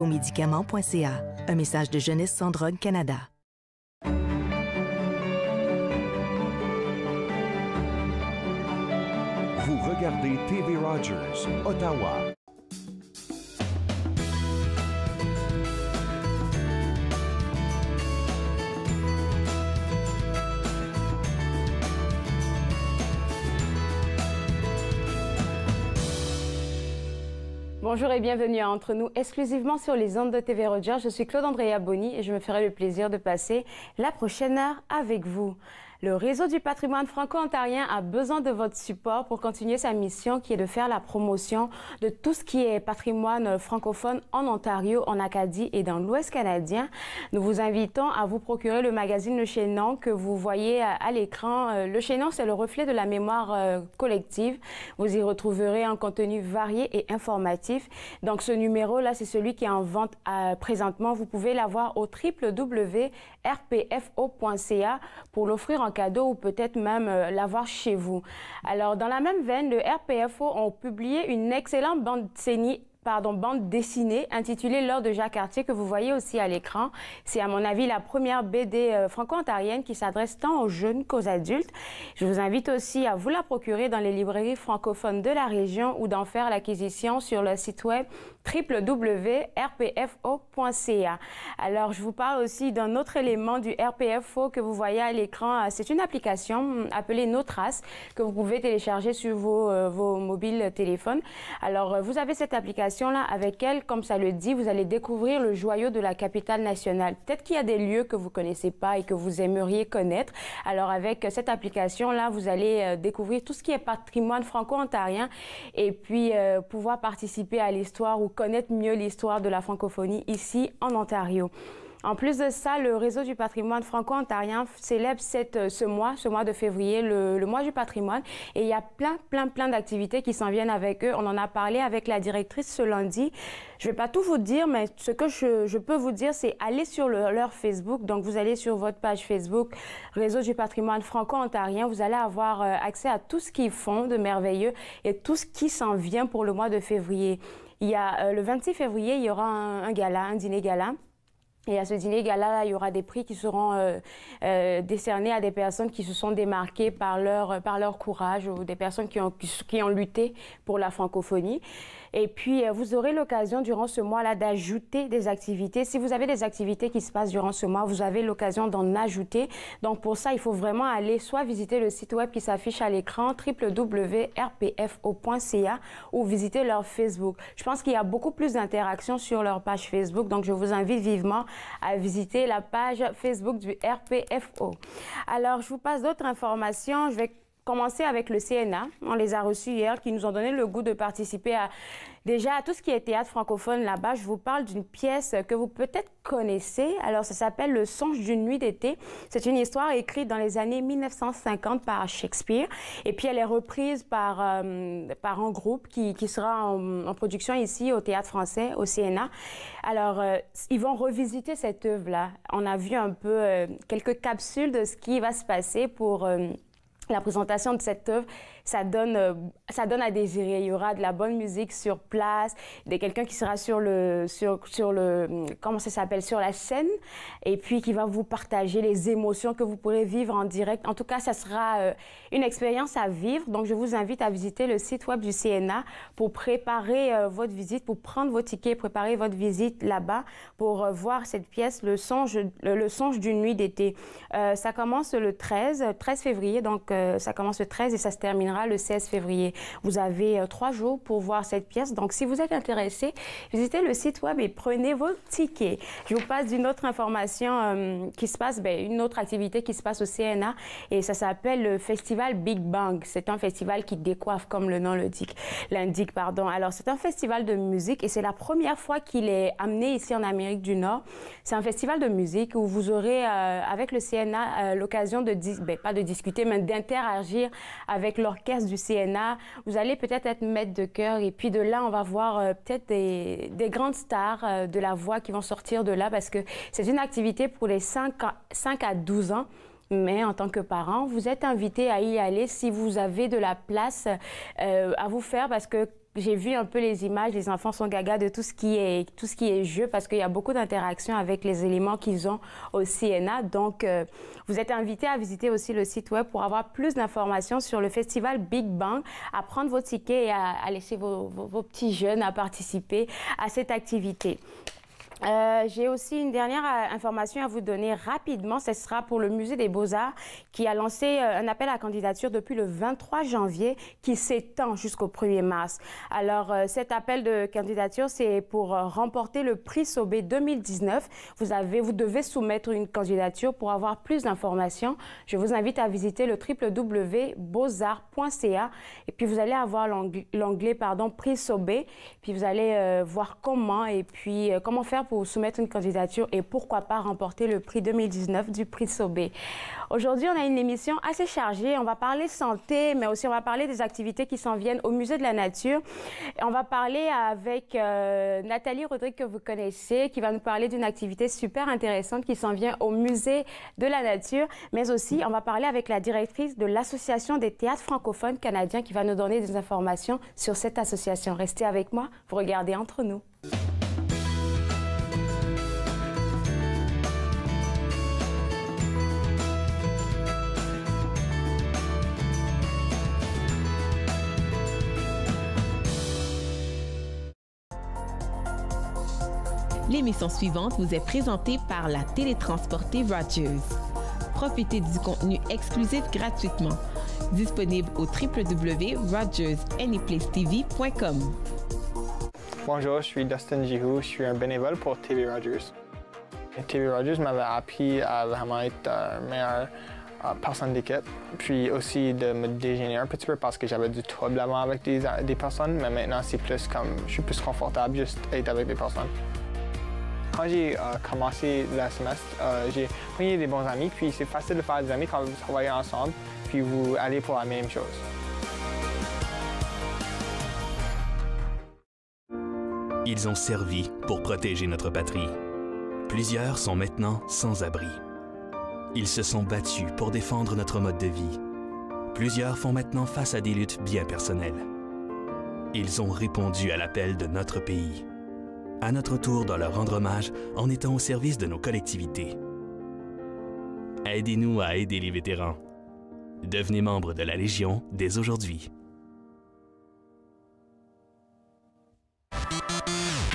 Médicaments.ca, un message de Jeunesse sans drogue Canada. Vous regardez TV Rogers, Ottawa. Bonjour et bienvenue à Entre nous, exclusivement sur les ondes de TV Rogers. Je suis Claude Andrea Boni et je me ferai le plaisir de passer la prochaine heure avec vous. Le Réseau du patrimoine franco-ontarien a besoin de votre support pour continuer sa mission qui est de faire la promotion de tout ce qui est patrimoine francophone en Ontario, en Acadie et dans l'Ouest canadien. Nous vous invitons à vous procurer le magazine Le Chaînon que vous voyez à l'écran. Le Chaînon, c'est le reflet de la mémoire collective. Vous y retrouverez un contenu varié et informatif. Donc ce numéro-là, c'est celui qui est en vente présentement. Vous pouvez l'avoir au www.rpfo.ca pour l'offrir en cadeau ou peut-être même l'avoir chez vous. Alors, dans la même veine, le RPFO ont publié une excellente bande dessinée intitulée L'heure de Jacques Cartier que vous voyez aussi à l'écran. C'est à mon avis la première BD franco-ontarienne qui s'adresse tant aux jeunes qu'aux adultes. Je vous invite aussi à vous la procurer dans les librairies francophones de la région ou d'en faire l'acquisition sur le site web www.rpfo.ca. Alors, je vous parle aussi d'un autre élément du RPFO que vous voyez à l'écran. C'est une application appelée Nos Traces que vous pouvez télécharger sur vos mobiles téléphones. Alors, vous avez cette application-là. Avec elle, comme ça le dit, vous allez découvrir le joyau de la capitale nationale. Peut-être qu'il y a des lieux que vous connaissez pas et que vous aimeriez connaître. Alors, avec cette application-là, vous allez découvrir tout ce qui est patrimoine franco-ontarien et puis pouvoir participer à l'histoire ou connaître mieux l'histoire de la francophonie ici en Ontario. En plus de ça, le Réseau du patrimoine franco-ontarien célèbre ce mois de février, le mois du patrimoine. Et il y a plein d'activités qui s'en viennent avec eux. On en a parlé avec la directrice ce lundi. Je ne vais pas tout vous dire, mais ce que je peux vous dire, c'est aller sur leur Facebook. Donc, vous allez sur votre page Facebook, Réseau du patrimoine franco-ontarien. Vous allez avoir accès à tout ce qu'ils font de merveilleux et tout ce qui s'en vient pour le mois de février. Il y a le 26 février, il y aura un dîner gala. Et à ce dîner gala, il y aura des prix qui seront décernés à des personnes qui se sont démarquées par leur courage ou des personnes qui ont lutté pour la francophonie. Et puis, vous aurez l'occasion durant ce mois-là d'ajouter des activités. Si vous avez des activités qui se passent durant ce mois, vous avez l'occasion d'en ajouter. Donc, pour ça, il faut vraiment aller soit visiter le site web qui s'affiche à l'écran, www.rpfo.ca, ou visiter leur Facebook. Je pense qu'il y a beaucoup plus d'interactions sur leur page Facebook. Donc, je vous invite vivement à visiter la page Facebook du RPFO. Alors, je vous passe d'autres informations. Je vais commencer avec le CNA. On les a reçus hier, qui nous ont donné le goût de participer à tout ce qui est théâtre francophone là-bas. Je vous parle d'une pièce que vous peut-être connaissez. Alors, ça s'appelle Le songe d'une nuit d'été. C'est une histoire écrite dans les années 1950 par Shakespeare. Et puis, elle est reprise par un groupe qui sera en production ici au Théâtre français, au CNA. Alors, ils vont revisiter cette œuvre-là. On a vu un peu quelques capsules de ce qui va se passer pour la présentation de cette œuvre. Ça donne à désirer. Il y aura de la bonne musique sur place, quelqu'un qui sera sur la scène, et puis qui va vous partager les émotions que vous pourrez vivre en direct. En tout cas, ça sera une expérience à vivre. Donc, je vous invite à visiter le site web du CNA pour préparer votre visite, pour prendre vos tickets, préparer votre visite là-bas pour voir cette pièce, le songe d'une nuit d'été. Ça commence le 13 février, donc ça commence le 13 et ça se terminera le 16 février. Vous avez 3 jours pour voir cette pièce. Donc, si vous êtes intéressé, visitez le site web et prenez vos tickets. Je vous passe d'une autre information qui se passe, une autre activité qui se passe au CNA et ça s'appelle le festival Big Bang. C'est un festival qui décoiffe, comme le nom l'indique. Alors, c'est un festival de musique et c'est la première fois qu'il est amené ici en Amérique du Nord. C'est un festival de musique où vous aurez, avec le CNA, l'occasion pas de discuter, mais d'interagir avec l'orchestre du CNA. Vous allez peut-être être maître de chœur et puis de là, on va voir peut-être des grandes stars de la voix qui vont sortir de là parce que c'est une activité pour les 5 à 12 ans. Mais en tant que parent, vous êtes invité à y aller si vous avez de la place à vous faire parce que j'ai vu un peu les images, les enfants sont gaga de tout ce qui est jeu parce qu'il y a beaucoup d'interactions avec les éléments qu'ils ont au CNA. Donc, vous êtes invités à visiter aussi le site web pour avoir plus d'informations sur le festival Big Bang, à prendre vos tickets et à laisser vos petits jeunes à participer à cette activité. J'ai aussi une dernière information à vous donner rapidement. Ce sera pour le Musée des Beaux-Arts qui a lancé un appel à candidature depuis le 23 janvier qui s'étend jusqu'au 1er mars. Alors, cet appel de candidature, c'est pour remporter le prix Sobé 2019. Vous devez soumettre une candidature pour avoir plus d'informations. Je vous invite à visiter le www.beauxarts.ca et puis vous allez avoir l'onglet prix Sobé. Puis vous allez voir comment faire pour soumettre une candidature et pourquoi pas remporter le prix 2019 du prix Sobé. Aujourd'hui, on a une émission assez chargée. On va parler santé, mais aussi on va parler des activités qui s'en viennent au Musée de la Nature. Et on va parler avec Nathalie Rodrigue, que vous connaissez, qui va nous parler d'une activité super intéressante qui s'en vient au Musée de la Nature. Mais aussi, on va parler avec la directrice de l'Association des théâtres francophones canadiens qui va nous donner des informations sur cette association. Restez avec moi, vous regardez Entre nous. L'émission suivante vous est présentée par la télétransportée Rogers. Profitez du contenu exclusif gratuitement. Disponible au www.rogersanyplacetv.com. Bonjour, je suis Dustin Giroux, je suis un bénévole pour TV Rogers. TV Rogers m'avait appris à vraiment être meilleure personne d'équipe, puis aussi de me dégénérer un petit peu parce que j'avais du trouble avant avec des personnes, mais maintenant c'est plus comme je suis plus confortable juste être avec des personnes. Quand j'ai commencé le semestre, j'ai pris des bons amis, puis c'est facile de faire des amis quand vous travaillez ensemble, puis vous allez pour la même chose. Ils ont servi pour protéger notre patrie. Plusieurs sont maintenant sans abri. Ils se sont battus pour défendre notre mode de vie. Plusieurs font maintenant face à des luttes bien personnelles. Ils ont répondu à l'appel de notre pays. À notre tour de leur rendre hommage en étant au service de nos collectivités. Aidez-nous à aider les vétérans. Devenez membre de la Légion dès aujourd'hui.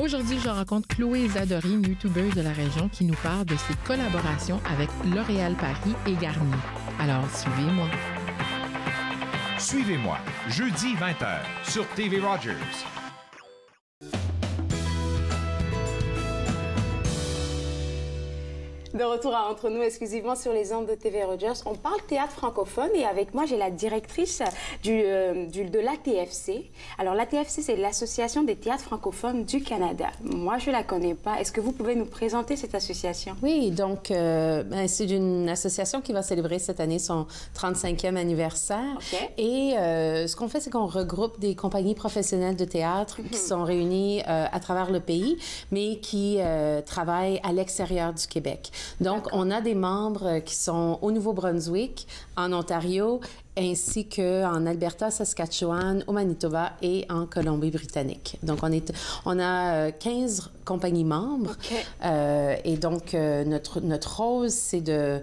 Aujourd'hui, je rencontre Chloé Zadori, une youtubeuse de la région, qui nous parle de ses collaborations avec L'Oréal Paris et Garnier. Alors, suivez-moi. Suivez-moi, jeudi 20h, sur TV Rogers. De retour à Entre nous, exclusivement sur les ondes de TV Rogers. On parle théâtre francophone et avec moi, j'ai la directrice de l'ATFC. Alors, l'ATFC, c'est l'Association des théâtres francophones du Canada. Moi, je ne la connais pas. Est-ce que vous pouvez nous présenter cette association? Oui, donc, c'est une association qui va célébrer cette année son 35e anniversaire. Okay. Et ce qu'on fait, c'est qu'on regroupe des compagnies professionnelles de théâtre qui sont réunies à travers le pays, mais qui travaillent à l'extérieur du Québec. Donc, on a des membres qui sont au Nouveau-Brunswick, en Ontario, ainsi qu'en Alberta, Saskatchewan, au Manitoba et en Colombie-Britannique. Donc, on a 15 compagnies membres. Okay. Et donc, notre rôle, c'est de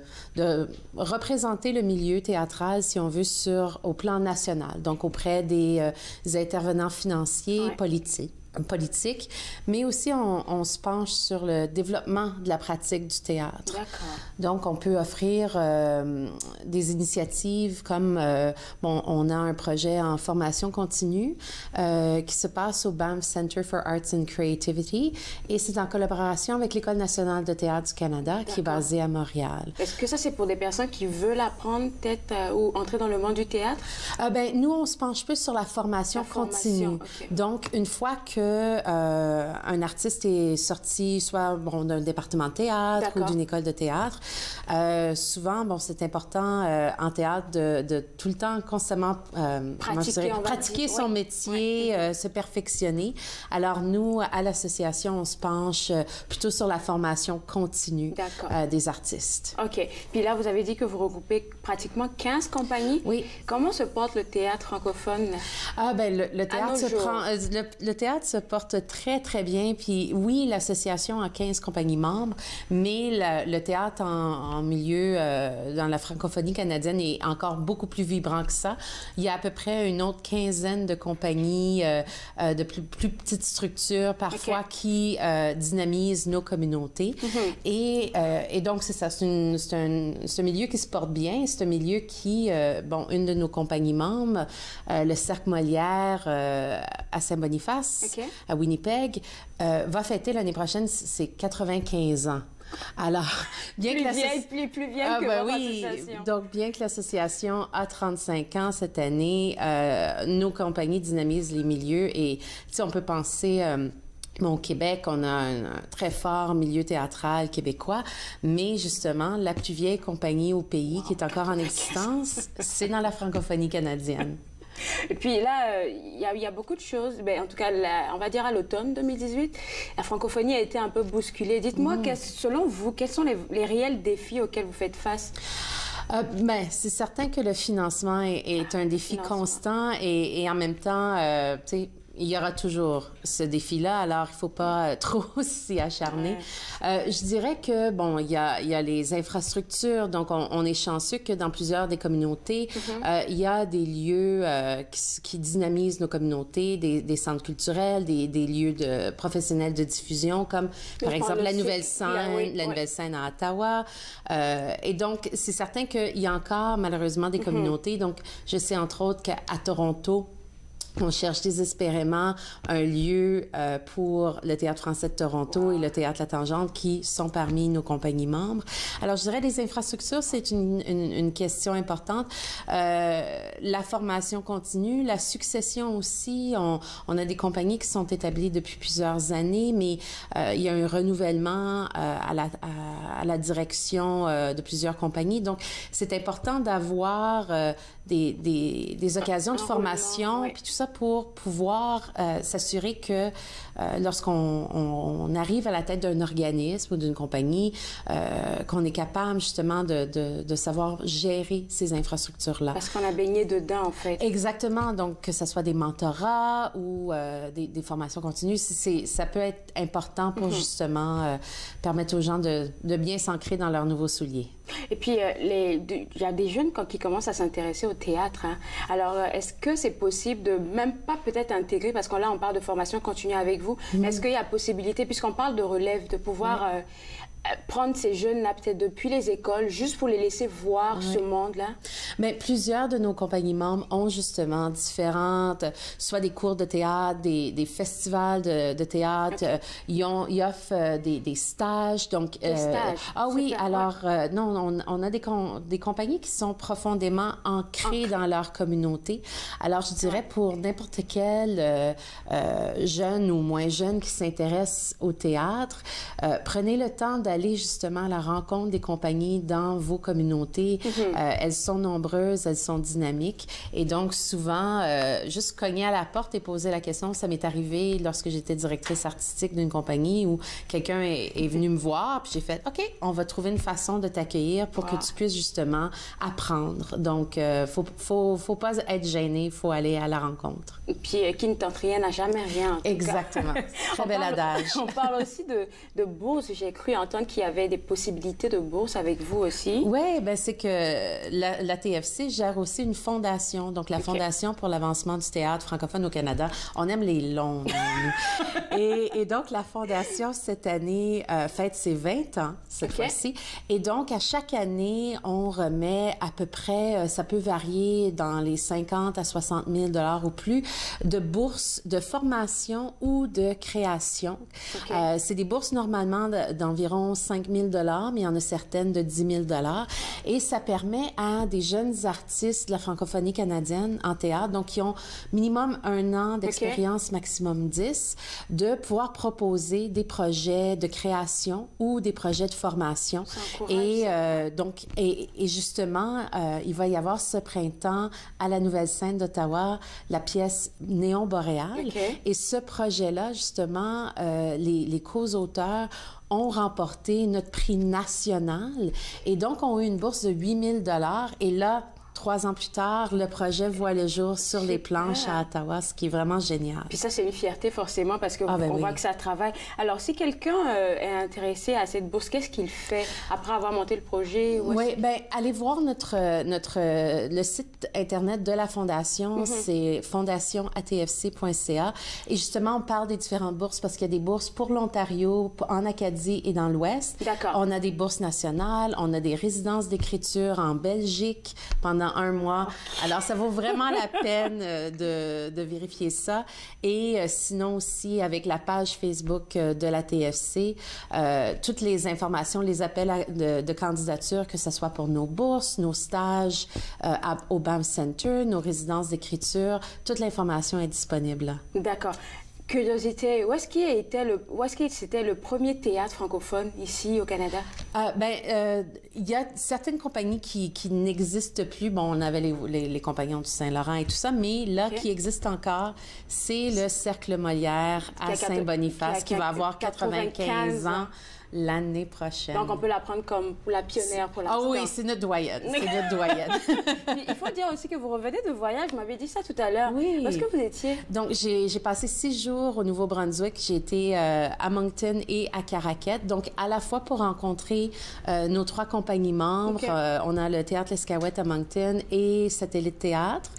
représenter le milieu théâtral, si on veut, au plan national, donc auprès des intervenants financiers, politique, mais aussi on se penche sur le développement de la pratique du théâtre. D'accord. Donc, on peut offrir des initiatives comme, on a un projet en formation continue qui se passe au Banff Center for Arts and Creativity et c'est en collaboration avec l'École nationale de théâtre du Canada qui est basée à Montréal. Est-ce que ça, c'est pour des personnes qui veulent apprendre peut-être ou entrer dans le monde du théâtre? Nous, on se penche plus sur la formation continue. Okay. Donc, une fois que que un artiste est sorti soit d'un département de théâtre ou d'une école de théâtre, souvent, c'est important en théâtre de tout le temps constamment pratiquer son métier, se perfectionner. Alors nous, à l'association, on se penche plutôt sur la formation continue des artistes. OK. Puis là, vous avez dit que vous regroupez pratiquement 15 compagnies. Oui. Comment se porte le théâtre francophone? Ah, bien, le théâtre se porte très, très bien. Puis oui, l'association a 15 compagnies membres, mais le théâtre en milieu, dans la francophonie canadienne, est encore beaucoup plus vibrant que ça. Il y a à peu près une autre quinzaine de compagnies de plus petites structures, parfois, qui dynamisent nos communautés. Et donc, c'est ça, c'est un milieu qui se porte bien. C'est un milieu qui, une de nos compagnies membres, le Cercle Molière à Saint-Boniface, à Winnipeg, va fêter l'année prochaine ses 95 ans. Alors, bien que plus vieille que votre association. Donc, bien que l'association a 35 ans cette année, nos compagnies dynamisent les milieux et, on peut penser... Au Québec, on a un très fort milieu théâtral québécois, mais justement, la plus vieille compagnie au pays qui est encore en existence, c'est dans la francophonie canadienne. Et puis là, il y a beaucoup de choses. En tout cas, on va dire à l'automne 2018, la francophonie a été un peu bousculée. Dites-moi, selon vous, quels sont les réels défis auxquels vous faites face? C'est certain que le financement est un défi constant et en même temps, il y aura toujours ce défi-là, alors il ne faut pas trop s'y acharner. Je dirais que, il y a les infrastructures, donc on est chanceux que dans plusieurs des communautés, il y a des lieux qui dynamisent nos communautés, des centres culturels, des lieux professionnels de diffusion, comme par exemple la Nouvelle-Scène à Ottawa. Et donc, c'est certain qu'il y a encore malheureusement des communautés. Donc, je sais entre autres qu'à Toronto, on cherche désespérément un lieu pour le Théâtre français de Toronto et le Théâtre La Tangente qui sont parmi nos compagnies membres. Alors, je dirais les infrastructures, c'est une question importante. La formation continue, la succession aussi. On a des compagnies qui sont établies depuis plusieurs années, mais il y a un renouvellement à la direction de plusieurs compagnies. Donc, c'est important d'avoir des occasions de formation, puis tout ça pour pouvoir s'assurer que lorsqu'on arrive à la tête d'un organisme ou d'une compagnie, qu'on est capable justement de savoir gérer ces infrastructures-là. Parce qu'on a baigné dedans, en fait. Exactement. Donc, que ce soit des mentorats ou des formations continues, ça peut être important pour justement permettre aux gens de bien s'ancrer dans leurs nouveaux souliers. Et puis, il y a des jeunes qui commencent à s'intéresser au théâtre. Alors, est-ce que c'est possible de même pas peut-être intégrer, parce que là, on parle de formation continue avec vous, est-ce qu'il y a possibilité, puisqu'on parle de relève, de pouvoir prendre ces jeunes-là, peut-être depuis les écoles, juste pour les laisser voir ce monde-là? Mais plusieurs de nos compagnies membres ont justement différentes, soit des cours de théâtre, des festivals de théâtre. Ils offrent des stages. Donc, des stages? Ah oui, alors, non, on a des compagnies qui sont profondément ancrées dans leur communauté. Alors, je dirais pour n'importe quel jeune ou moins jeune qui s'intéresse au théâtre, prenez le temps d'aller justement à la rencontre des compagnies dans vos communautés. Elles sont nombreuses, elles sont dynamiques. Et donc, souvent, juste cogner à la porte et poser la question, ça m'est arrivé lorsque j'étais directrice artistique d'une compagnie où quelqu'un est venu me voir, puis j'ai fait, OK, on va trouver une façon de t'accueillir pour que tu puisses justement apprendre. Donc, faut pas être gêné, il faut aller à la rencontre. Et puis, qui ne tente rien n'a jamais rien. Exactement. Très bel adage. On parle aussi de bourse. J'ai cru entendre qu'il y avait des possibilités de bourse avec vous aussi. Oui, bien, c'est que la TFC gère aussi une fondation, donc la Fondation pour l'avancement du théâtre francophone au Canada. On aime les longs, et donc, la Fondation, cette année, fête ses 20 ans, cette fois-ci. Et donc, à chaque année, on remet à peu près, ça peut varier dans les 50 à 60 000 $ ou plus, de bourses de formation ou de création. C'est des bourses normalement d'environ d'environ 5 000 $, mais il y en a certaines de 10 000 $. Et ça permet à des jeunes artistes de la francophonie canadienne en théâtre, donc qui ont minimum 1 an d'expérience, maximum 10, de pouvoir proposer des projets de création ou des projets de formation. Et donc, justement, il va y avoir ce printemps à la Nouvelle Scène d'Ottawa la pièce Néon Boréal. Et ce projet-là, justement, les co-auteurs ont remporté notre prix national et donc ont eu une bourse de 8 000 $. Et là, 3 ans plus tard, le projet voit le jour sur les planches à Ottawa, ce qui est vraiment génial. Puis ça, c'est une fierté forcément parce qu'on voit que ça travaille. Alors, si quelqu'un est intéressé à cette bourse, qu'est-ce qu'il fait après avoir monté le projet? Oui, bien, allez voir le site Internet de la Fondation, c'est fondationatfc.ca. Et justement, on parle des différentes bourses parce qu'il y a des bourses pour l'Ontario, en Acadie et dans l'Ouest. D'accord. On a des bourses nationales, on a des résidences d'écriture en Belgique pendant 1 mois. Alors, ça vaut vraiment la peine de vérifier ça. Et sinon aussi, avec la page Facebook de la TFC, toutes les informations, les appels de candidature, que ce soit pour nos bourses, nos stages au BAM Center, nos résidences d'écriture, toute l'information est disponible. D'accord. Curiosité, où est-ce que c'était le premier théâtre francophone ici au Canada? Il y a certaines compagnies qui n'existent plus. Bon, on avait les Compagnons du Saint-Laurent et tout ça, mais là, qui existe encore, c'est le Cercle Molière à Saint-Boniface qui va avoir 95 ans. L'année prochaine. Donc, on peut la prendre comme la pionnière pour l'instant. Ah oui, c'est notre doyenne. C'est notre doyenne. Il faut dire aussi que vous revenez de voyage. Vous m'avez dit ça tout à l'heure. Oui. Où est-ce que vous étiez? Donc, j'ai passé 6 jours au Nouveau-Brunswick. J'ai été à Moncton et à Caraquet. Donc, à la fois pour rencontrer nos 3 compagnies membres. On a le Théâtre L'Escaouette à Moncton et Satellite Théâtre.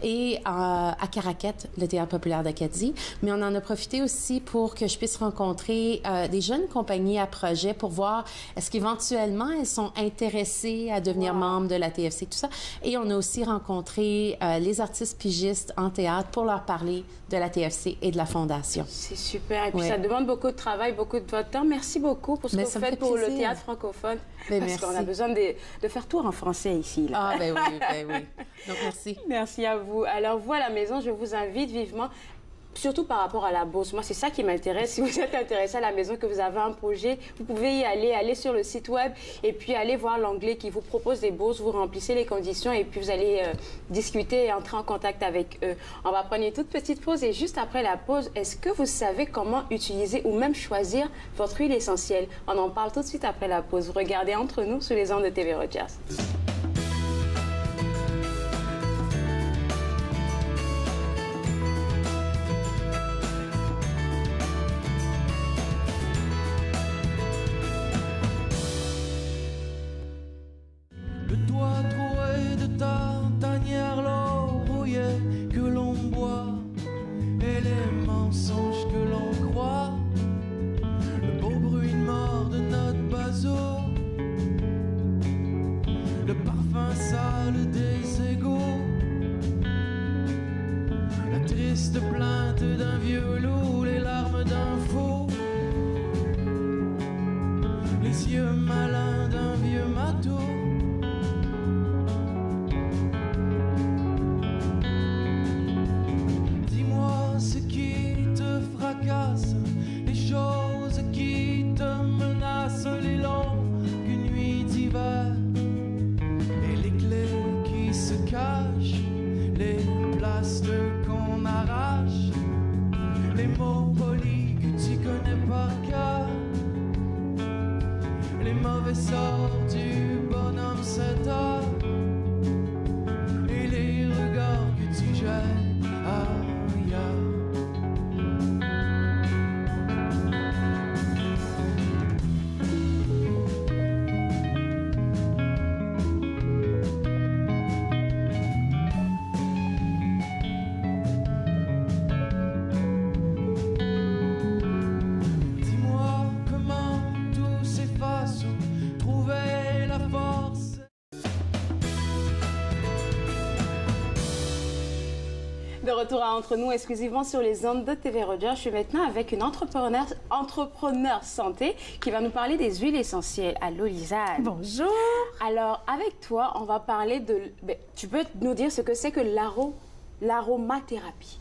Et à Caraquet, le Théâtre populaire d'Acadie. Mais on en a profité aussi pour que je puisse rencontrer des jeunes compagnies à projet pour voir est-ce qu'éventuellement elles sont intéressées à devenir membres de la TFC, tout ça. Et on a aussi rencontré les artistes pigistes en théâtre pour leur parler de la TFC et de la Fondation. C'est super. Et puis ça demande beaucoup de travail, beaucoup de votre temps. Merci beaucoup pour ce que vous faites pour le théâtre francophone. Parce qu'on a besoin de faire tour en français ici. Là. Ah, ben oui. Donc, merci. Merci à vous. Alors, vous à la maison, je vous invite vivement. Surtout par rapport à la bourse. Moi, c'est ça qui m'intéresse. Si vous êtes intéressé à la maison, que vous avez un projet, vous pouvez y aller sur le site web et puis aller voir l'onglet qui vous propose des bourses. Vous remplissez les conditions et puis vous allez discuter et entrer en contact avec eux. On va prendre une toute petite pause et juste après la pause, est-ce que vous savez comment utiliser ou même choisir votre huile essentielle? On en parle tout de suite après la pause. Vous regardez Entre nous sur les ondes de TV Rogers. Plainte d'un vieux loup, les larmes d'un faux, les yeux malins d'un vieux matelot. Dis-moi ce qui te fracasse, les choses qui te menacent, les longues nuits d'hiver et les clés qui se cachent, les places qu'on arrache, les mots polis que tu connais par cœur, les mauvais sorts du bonhomme 7 heures et les regards que tu jettes ailleurs. retour à Entre nous, exclusivement sur les ondes de TV Rogers. Je suis maintenant avec une entrepreneur santé qui va nous parler des huiles essentielles. Allô, Lisanne. Bonjour. Alors, avec toi, on va parler de... tu peux nous dire ce que c'est que l'aromathérapie?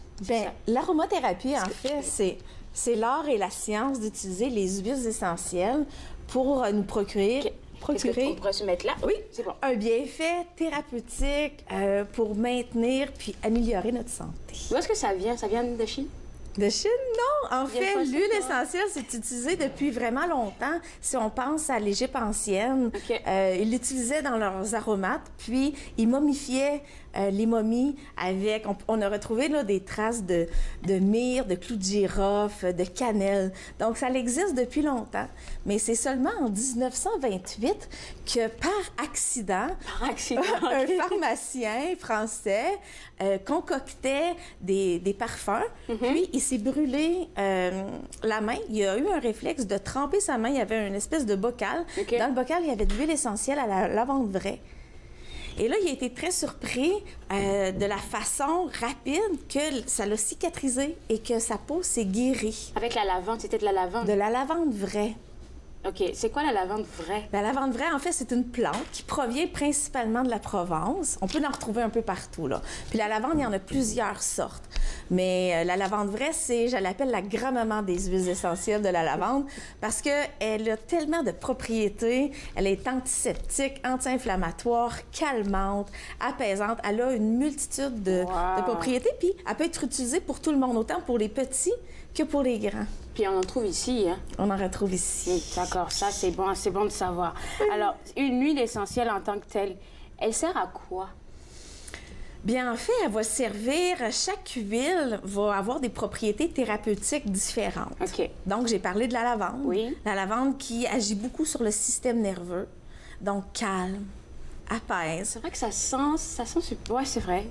L'aromathérapie, en fait, c'est l'art et la science d'utiliser les huiles essentielles pour nous procurer... On pourrait se mettre là? Oui, c'est bon. Un bienfait thérapeutique pour maintenir puis améliorer notre santé. Où est-ce que ça vient? Ça vient de Chine? De Chine, non. En fait, l'huile essentielle, c'est utilisé depuis vraiment longtemps. Si on pense à l'Égypte ancienne, ils l'utilisaient dans leurs aromates, puis ils momifiaient les momies avec... On a retrouvé là, des traces de myrrhe, de clous de girofle, de cannelle. Donc, ça existe depuis longtemps. Mais c'est seulement en 1928 que, par accident, un pharmacien français concoctait des parfums, puis il s'est brûlé la main. Il a eu un réflexe de tremper sa main. Il y avait une espèce de bocal. Dans le bocal, il y avait de l'huile essentielle à la lavande vraie. Et là, il a été très surpris de la façon rapide que ça l'a cicatrisé et que sa peau s'est guérie. Avec la lavande, c'était de la lavande? De la lavande vraie. OK. C'est quoi la lavande vraie? La lavande vraie, en fait, c'est une plante qui provient principalement de la Provence. On peut en retrouver un peu partout, là. Puis la lavande, il y en a plusieurs sortes. Mais la lavande vraie, je l'appelle la grand-maman des huiles essentielles de la lavande parce qu'elle a tellement de propriétés. Elle est antiseptique, anti-inflammatoire, calmante, apaisante. Elle a une multitude de propriétés. Puis elle peut être utilisée pour tout le monde, autant pour les petits que pour les grands. Puis on en trouve ici, hein? On en retrouve ici. Oui, d'accord, ça c'est bon de savoir. Alors, une huile essentielle en tant que telle, elle sert à quoi? Bien, en fait, elle va servir... Chaque huile va avoir des propriétés thérapeutiques différentes. OK. Donc, j'ai parlé de la lavande. Oui. La lavande qui agit beaucoup sur le système nerveux. Donc, calme, apaise. C'est vrai que ça sent super... Oui, c'est vrai.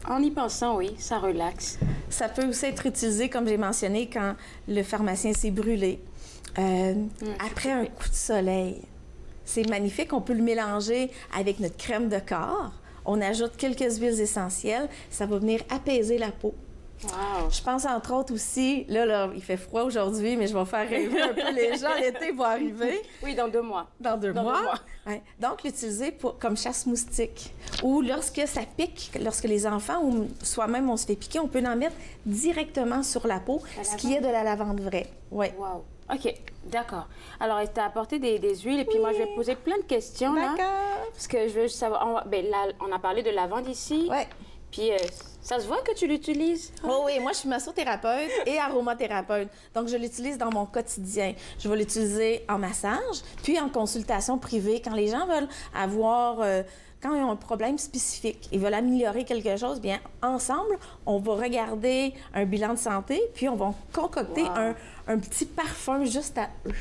En y pensant, oui, ça relaxe. Ça peut aussi être utilisé, comme j'ai mentionné, quand le pharmacien s'est brûlé. Après un coup de soleil. C'est magnifique. On peut le mélanger avec notre crème de corps. On ajoute quelques huiles essentielles. Ça va venir apaiser la peau. Wow. Je pense, entre autres, aussi... Là, il fait froid aujourd'hui, mais je vais faire rêver un peu les gens. L'été va arriver. Oui, dans 2 mois. Dans 2 mois. Ouais. Donc, l'utiliser comme chasse-moustique. Ou lorsque ça pique, lorsque les enfants ou soi-même, on se fait piquer, on peut en mettre directement sur la peau, ce qui est de la lavande vraie. Oui. Wow. OK, d'accord. Alors, tu as apporté des huiles et puis moi, je vais te poser plein de questions. D'accord. Parce que je veux savoir... on a parlé de lavande ici. Oui. Puis, ça se voit que tu l'utilises? Oh oui, moi, je suis massothérapeute et aromathérapeute. Donc, je l'utilise dans mon quotidien. Je vais l'utiliser en massage, puis en consultation privée. Quand les gens veulent avoir... quand ils ont un problème spécifique, ils veulent améliorer quelque chose, bien, ensemble, on va regarder un bilan de santé, puis on va concocter un petit parfum juste à eux.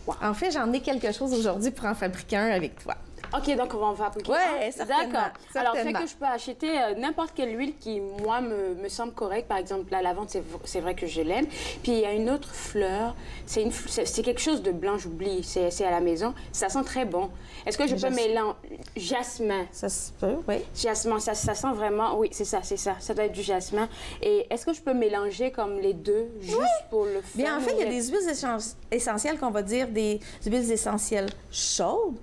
Wow. En fait, j'en ai quelque chose aujourd'hui pour en fabriquer un avec toi. OK, donc on va en fabriquer. Oui, certainement. D'accord. Alors, fait que je peux acheter n'importe quelle huile qui, moi, me semble correcte. Par exemple, la lavande, c'est vrai que je l'aime. Puis, il y a une autre fleur. C'est quelque chose de blanc, j'oublie. C'est à la maison. Ça sent très bon. Est-ce que je peux mélanger... Jasmin. Ça se peut, oui. Jasmin, ça sent vraiment... Oui, c'est ça, c'est ça. Ça doit être du jasmin. Et est-ce que je peux mélanger comme les deux, juste pour le faire? Bien, en fait, il y a des huiles essentielles qu'on va dire des huiles essentielles chaudes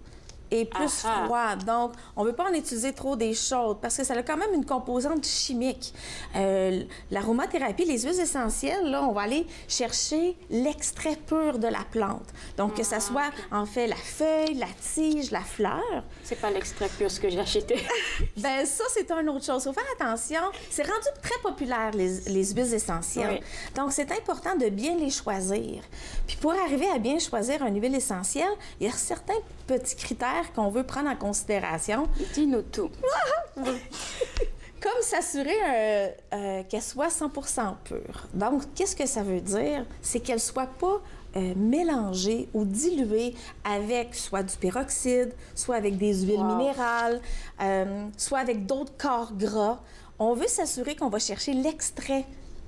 et plus froide. Donc, on ne veut pas en utiliser trop des chaudes parce que ça a quand même une composante chimique. L'aromathérapie, les huiles essentielles, là, on va aller chercher l'extrait pur de la plante. Donc, que ça soit, en fait, la feuille, la tige, la fleur. C'est pas l'extrait pur ce que j'ai acheté. Bien, ça, c'est une autre chose. Il faut faire attention. C'est rendu très populaire, les huiles essentielles. Oui. Donc, c'est important de bien les choisir. Puis, pour arriver à bien choisir une huile essentielle, il y a certains petits critères qu'on veut prendre en considération. Dis-nous tout. Comme s'assurer qu'elle soit 100% pure. Donc, qu'est-ce que ça veut dire? C'est qu'elle ne soit pas mélangée ou diluée avec soit du peroxyde, soit avec des huiles minérales, soit avec d'autres corps gras. On veut s'assurer qu'on va chercher l'extrait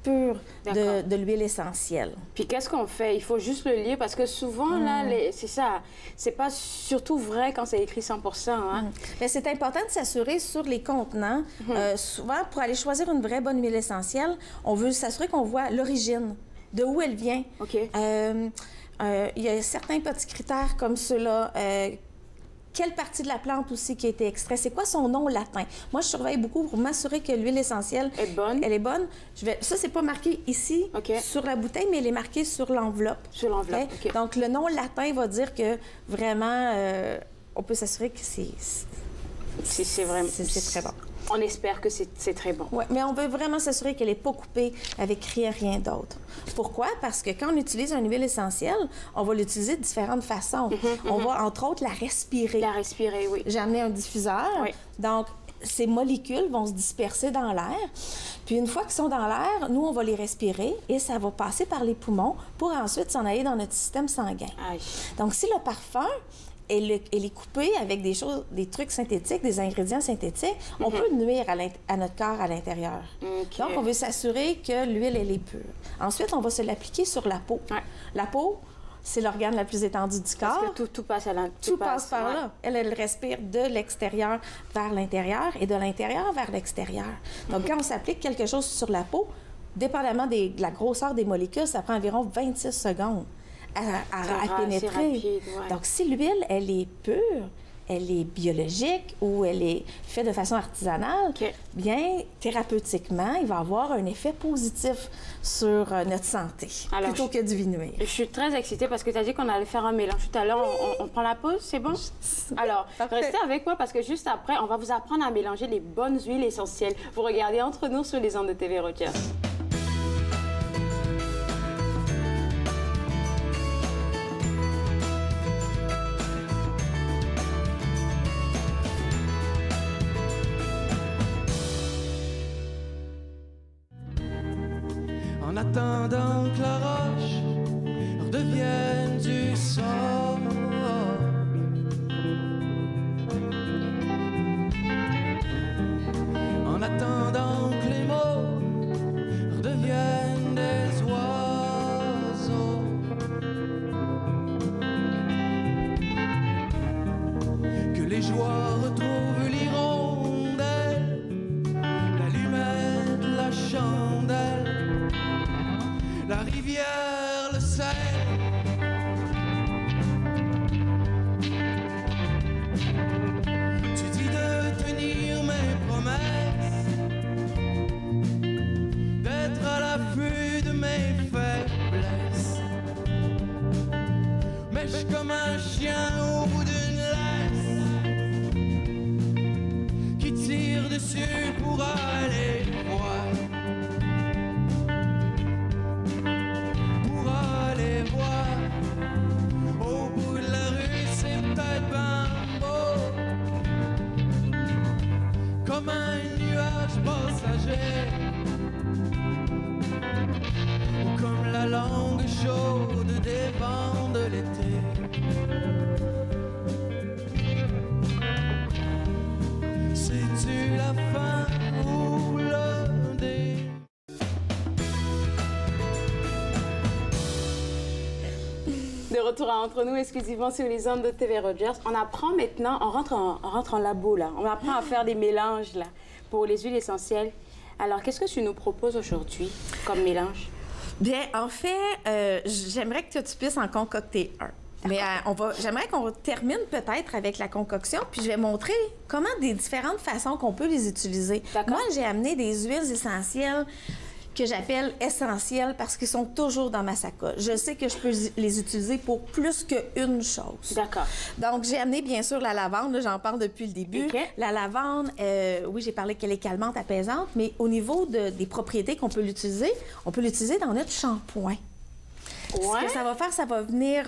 pure de l'huile essentielle. Puis qu'est-ce qu'on fait? Il faut juste le lire parce que souvent, là, c'est ça. C'est pas surtout vrai quand c'est écrit 100%. Hein? Mais c'est important de s'assurer sur les contenants. Souvent, pour aller choisir une vraie bonne huile essentielle, on veut s'assurer qu'on voit l'origine, de où elle vient. Il y a certains petits critères comme ceux-là. Quelle partie de la plante aussi qui a été extraite? C'est quoi son nom latin? Moi, je surveille beaucoup pour m'assurer que l'huile essentielle est bonne. Elle est bonne. Ça, c'est pas marqué ici sur la bouteille, mais elle est marquée sur l'enveloppe. Sur l'enveloppe, Donc, le nom latin va dire que vraiment, on peut s'assurer que c'est très bon. On espère que c'est très bon. Oui, mais on veut vraiment s'assurer qu'elle n'est pas coupée avec rien d'autre. Pourquoi? Parce que quand on utilise une huile essentielle, on va l'utiliser de différentes façons. On va, entre autres, la respirer. La respirer, oui. J'ai amené un diffuseur. Oui. Donc, ces molécules vont se disperser dans l'air. Puis une fois qu'ils sont dans l'air, nous, on va les respirer et ça va passer par les poumons pour ensuite s'en aller dans notre système sanguin. Aïe. Donc, si le parfum elle est coupée avec des trucs synthétiques, des ingrédients synthétiques, on peut nuire à notre corps à l'intérieur. Donc, on veut s'assurer que l'huile, elle est pure. Ensuite, on va se l'appliquer sur la peau. La peau, c'est l'organe la plus étendue du corps. Parce que tout passe à l'intérieur. Tout passe par là. Elle respire de l'extérieur vers l'intérieur et de l'intérieur vers l'extérieur. Donc, quand on s'applique quelque chose sur la peau, dépendamment de la grosseur des molécules, ça prend environ 26 secondes à pénétrer. Rapide, Donc, si l'huile, elle est pure, elle est biologique ou elle est faite de façon artisanale, bien, thérapeutiquement, il va avoir un effet positif sur notre santé, plutôt que de nuire. Je suis très excitée parce que tu as dit qu'on allait faire un mélange tout à l'heure. On prend la pause, c'est bon? Alors, restez avec moi parce que juste après, on va vous apprendre à mélanger les bonnes huiles essentielles. Vous regardez Entre nous sur les ondes de TV Rogers. En attendant que la roche redevienne du sol, en attendant que les mots redeviennent des oiseaux, que les joies retrouvent l'hirondelle, l'allumette, la chandelle, la rivière, le sel. Tu dis de tenir mes promesses, d'être à l'affût de mes faiblesses. Mais je suis comme un chien au bout d'une laisse qui tire dessus pour aller voir. Au bout de la rue, c'est peut-être ben beau, comme un nuage passager, ou comme la langue chaude des vents de l'été. C'est-tu la fin ou le début? De retour à Entre nous, exclusivement sur les ondes de TV Rogers. On apprend maintenant, on rentre en labo, là. On apprend à faire des mélanges, là, pour les huiles essentielles. Alors, qu'est-ce que tu nous proposes aujourd'hui comme mélange? Bien, en fait, j'aimerais que tu puisses en concocter un. Mais j'aimerais qu'on termine peut-être avec la concoction, puis je vais montrer comment des différentes façons qu'on peut les utiliser. Moi, j'ai amené des huiles essentielles que j'appelle essentielles parce qu'ils sont toujours dans ma sacoche. Je sais que je peux les utiliser pour plus qu'une chose. D'accord. Donc, j'ai amené, bien sûr, la lavande. J'en parle depuis le début. La lavande, oui, j'ai parlé qu'elle est calmante, apaisante, mais au niveau des propriétés qu'on peut l'utiliser, on peut l'utiliser dans notre shampoing. Ce que ça va faire, ça va venir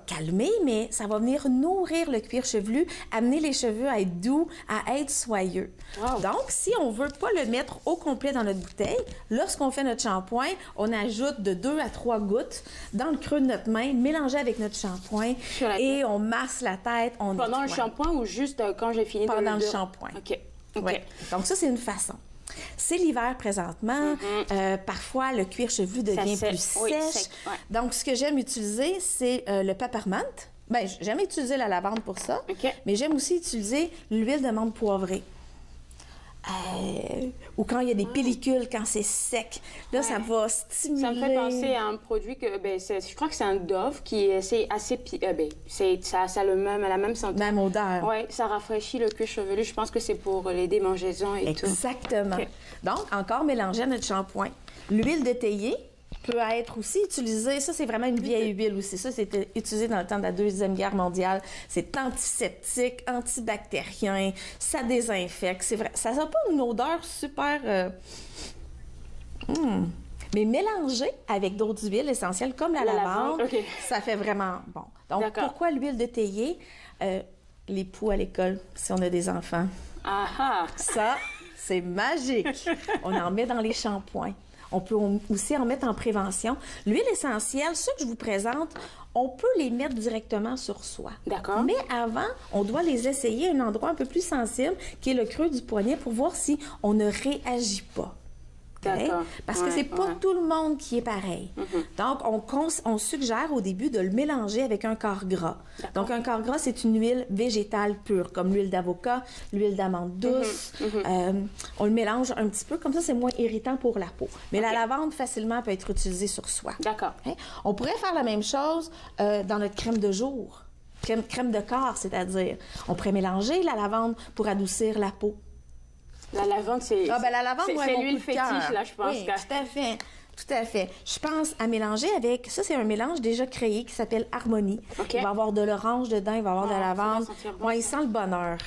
calmer, mais ça va venir nourrir le cuir chevelu, amener les cheveux à être doux, à être soyeux. Donc, si on veut pas le mettre au complet dans notre bouteille, lorsqu'on fait notre shampoing, on ajoute de 2 à 3 gouttes dans le creux de notre main, mélangé avec notre shampoing, et on masse la tête. Pendant le shampoing ou juste quand j'ai fini Pendant le shampoing. OK. Ouais. Donc, ça, c'est une façon. C'est l'hiver présentement. Parfois, le cuir chevelu devient plus sèche. Oui, sec, ouais. Donc, ce que j'aime utiliser, c'est le peppermint. Bien, j'aime utiliser la lavande pour ça, mais j'aime aussi utiliser l'huile de menthe poivrée. Ou quand il y a des pellicules, quand c'est sec, là, ça va stimuler. Ça me fait penser à un produit que, je crois que c'est un Dove qui est assez ça a la même senteur. Même odeur. Oui, ça rafraîchit le cuir chevelu. Je pense que c'est pour les démangeaisons et tout. Exactement. Donc, encore mélanger à notre shampoing. L'huile de théier peut être aussi utilisée, ça c'est vraiment une vieille huile aussi, ça c'était utilisé dans le temps de la Deuxième Guerre mondiale, c'est antiseptique, antibactérien, ça désinfecte, c'est vrai, ça n'a pas une odeur super... Mais mélanger avec d'autres huiles essentielles comme la lavande, ça fait vraiment bon. Donc pourquoi l'huile de théier? Les poux à l'école, si on a des enfants. Ça, c'est magique. On en met dans les shampoings. On peut aussi en mettre en prévention. L'huile essentielle, ceux que je vous présente, on peut les mettre directement sur soi. D'accord. Mais avant, on doit les essayer à un endroit un peu plus sensible, qui est le creux du poignet, pour voir si on ne réagit pas. D'accord. Parce que c'est pas tout le monde qui est pareil. Donc, on suggère au début de le mélanger avec un corps gras. Donc, un corps gras, c'est une huile végétale pure, comme l'huile d'avocat, l'huile d'amande douce. On le mélange un petit peu, comme ça, c'est moins irritant pour la peau. Mais la lavande, facilement, peut être utilisée sur soi. D'accord. On pourrait faire la même chose dans notre crème de jour. Crème de corps, c'est-à-dire. On pourrait mélanger la lavande pour adoucir la peau. La lavande, c'est l'huile fétiche, là, je pense. Oui, tout à fait. Tout à fait. Je pense à mélanger avec... Ça, c'est un mélange déjà créé qui s'appelle Harmonie. Il va y avoir de l'orange dedans, il va y avoir de la lavande. Bon. Il sent le bonheur.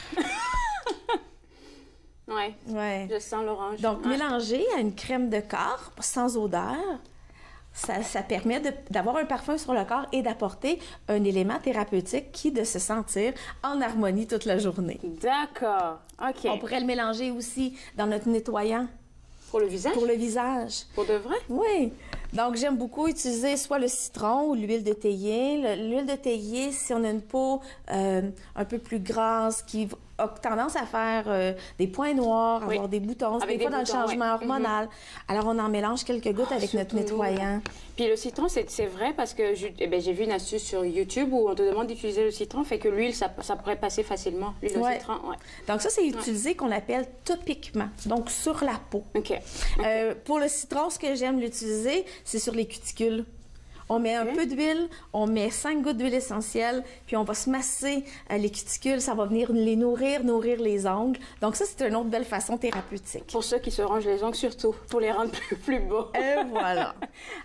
Oui, je sens l'orange. Donc, mélanger à une crème de corps sans odeur, ça permet d'avoir un parfum sur le corps et d'apporter un élément thérapeutique qui est de se sentir en harmonie toute la journée. D'accord. OK. On pourrait le mélanger aussi dans notre nettoyant. Pour le visage? Pour le visage. Pour de vrai? Oui. Donc, j'aime beaucoup utiliser soit le citron ou l'huile de théier. L'huile de théier, si on a une peau un peu plus grasse, qui a tendance à faire des points noirs, avoir des boutons, des fois dans le changement hormonal. Alors, on en mélange quelques gouttes avec notre nettoyant. Puis le citron, c'est vrai parce que j'ai vu une astuce sur YouTube où on te demande d'utiliser le citron, fait que l'huile, ça pourrait passer facilement. L'huile de citron, Donc ça, c'est utilisé qu'on appelle topiquement, donc sur la peau. Pour le citron, ce que j'aime l'utiliser, c'est sur les cuticules. On met un peu d'huile, on met 5 gouttes d'huile essentielle, puis on va se masser les cuticules. Ça va venir les nourrir les ongles. Donc ça, c'est une autre belle façon thérapeutique. Pour ceux qui se rangent les ongles, surtout, pour les rendre plus beaux. Et voilà.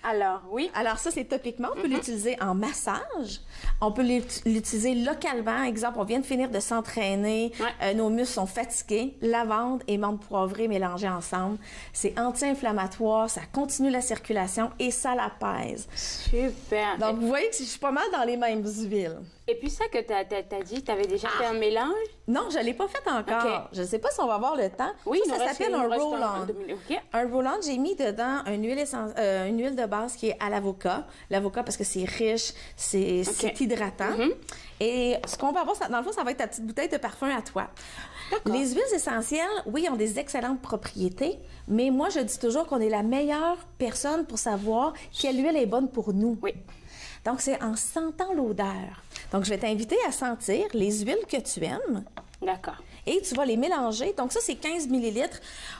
Alors, oui. Alors ça, c'est topiquement. On peut l'utiliser en massage. On peut l'utiliser localement. Exemple, on vient de finir de s'entraîner. Nos muscles sont fatigués. Lavande et menthe poivrée mélangées ensemble. C'est anti-inflammatoire. Ça continue la circulation et ça l'apaise. Super. Donc, vous voyez que je suis pas mal dans les mêmes huiles. Et puis ça que tu as dit, tu avais déjà fait un mélange? Non, je ne l'ai pas fait encore. Je ne sais pas si on va avoir le temps. Oui, ça s'appelle un roll-on. Un roll-on, j'ai mis dedans une huile de base qui est à l'avocat. L'avocat parce que c'est riche, c'est hydratant. Et ce qu'on va avoir, dans le fond, ça va être ta petite bouteille de parfum à toi. Les huiles essentielles, oui, ont des excellentes propriétés, mais moi, je dis toujours qu'on est la meilleure personne pour savoir quelle huile est bonne pour nous. Oui. Donc, c'est en sentant l'odeur. Donc, je vais t'inviter à sentir les huiles que tu aimes. D'accord. Et tu vas les mélanger. Donc, ça, c'est 15 ml.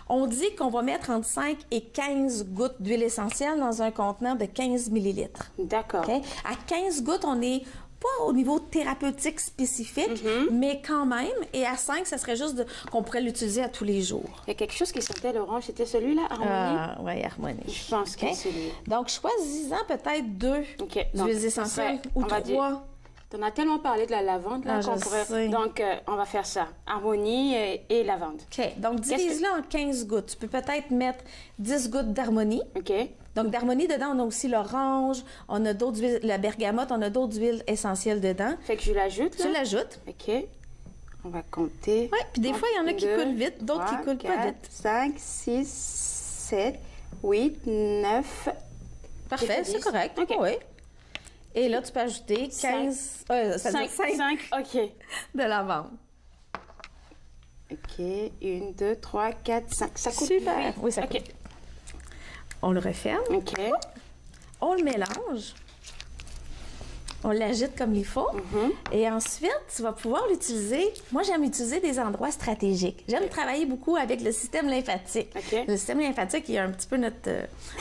On dit qu'on va mettre entre 5 et 15 gouttes d'huile essentielle dans un contenant de 15 ml. D'accord. À 15 gouttes, on est pas au niveau thérapeutique spécifique, mais quand même. Et à 5, ça serait juste qu'on pourrait l'utiliser à tous les jours. Il y a quelque chose qui sentait l'orange. C'était celui-là, Harmonie? Oui, Harmonie. Je pense que c'est celui. Donc, choisis-en peut-être 2 huiles essentielles ou 3. Tu en as tellement parlé de la lavande là, qu'on pourrait... Donc, on va faire ça. Harmonie et lavande. OK. Donc, divise-le en 15 gouttes. Tu peux peut-être mettre 10 gouttes d'harmonie. OK. Donc, d'harmonie, dedans, on a aussi l'orange, on a d'autres huiles, la bergamote, on a d'autres huiles essentielles dedans. Fait que je l'ajoute, là? Tu l'ajoutes. OK. On va compter. Oui, puis des fois, il y en a qui coulent vite, d'autres qui coulent pas vite. 5, 6, 7, 8, 9... Parfait, c'est correct. OK. Oui. Et là, tu peux ajouter 15... 5 OK. de lavande. OK. 1, 2, 3, 4, 5. Ça coupe. Super. Oui, ça coupe. OK. On le referme. OK. On le mélange. On l'agite comme il faut. Et ensuite, tu vas pouvoir l'utiliser. Moi, j'aime utiliser des endroits stratégiques. J'aime travailler beaucoup avec le système lymphatique. Le système lymphatique est un petit peu notre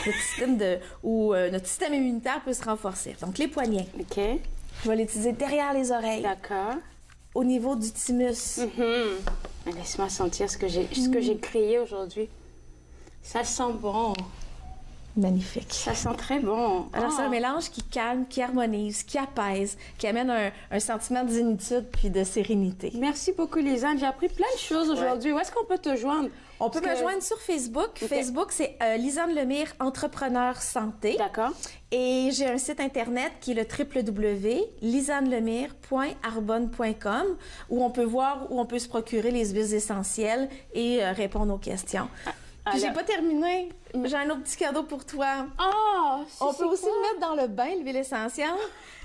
système où notre système immunitaire peut se renforcer. Donc, les poignets. OK. Je vais l'utiliser derrière les oreilles. D'accord. Au niveau du thymus. Laisse-moi sentir ce que j'ai créé aujourd'hui. Ça sent bon. Magnifique. Ça sent très bon. Alors, c'est un mélange qui calme, qui harmonise, qui apaise, qui amène un sentiment de zénitude puis de sérénité. Merci beaucoup, Lisanne. J'ai appris plein de choses aujourd'hui. Où est-ce qu'on peut te joindre? On peut me joindre sur Facebook. Facebook, c'est Lisanne Lemire, entrepreneur santé. D'accord. Et j'ai un site Internet qui est le www.lisannelemire.arbonne.com où on peut voir, où on peut se procurer les huiles essentielles et répondre aux questions. Puis j'ai pas terminé. J'ai un autre petit cadeau pour toi. Oh! On peut aussi le mettre dans le bain, l'huile essentielle.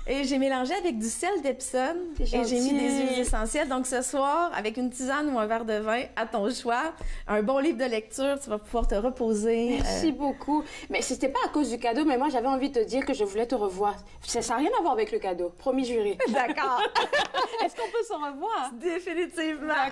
Et j'ai mélangé avec du sel d'Epsom et j'ai mis des huiles essentielles. Donc ce soir, avec une tisane ou un verre de vin, à ton choix, un bon livre de lecture, tu vas pouvoir te reposer. Merci beaucoup. Mais c'était pas à cause du cadeau, mais moi j'avais envie de te dire que je voulais te revoir. Ça n'a rien à voir avec le cadeau. Promis juré. D'accord. Est-ce qu'on peut se revoir? Définitivement.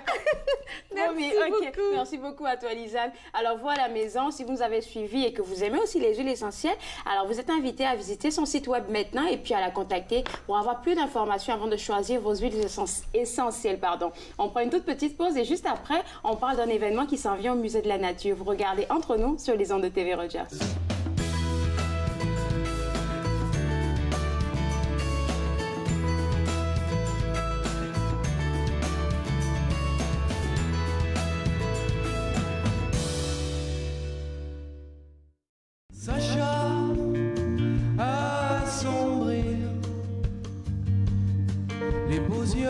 Merci beaucoup. Merci beaucoup à toi, Lisanne. Alors, vous à la maison, si vous nous avez suivis et que vous aimez aussi les huiles essentielles, alors vous êtes invité à visiter son site web maintenant et puis à la contacter pour avoir plus d'informations avant de choisir vos huiles essentielles. On prend une toute petite pause et juste après, on parle d'un événement qui s'en vient au Musée de la Nature. Vous regardez Entre nous sur les ondes de TV Rogers. Sacha assombrir les beaux yeux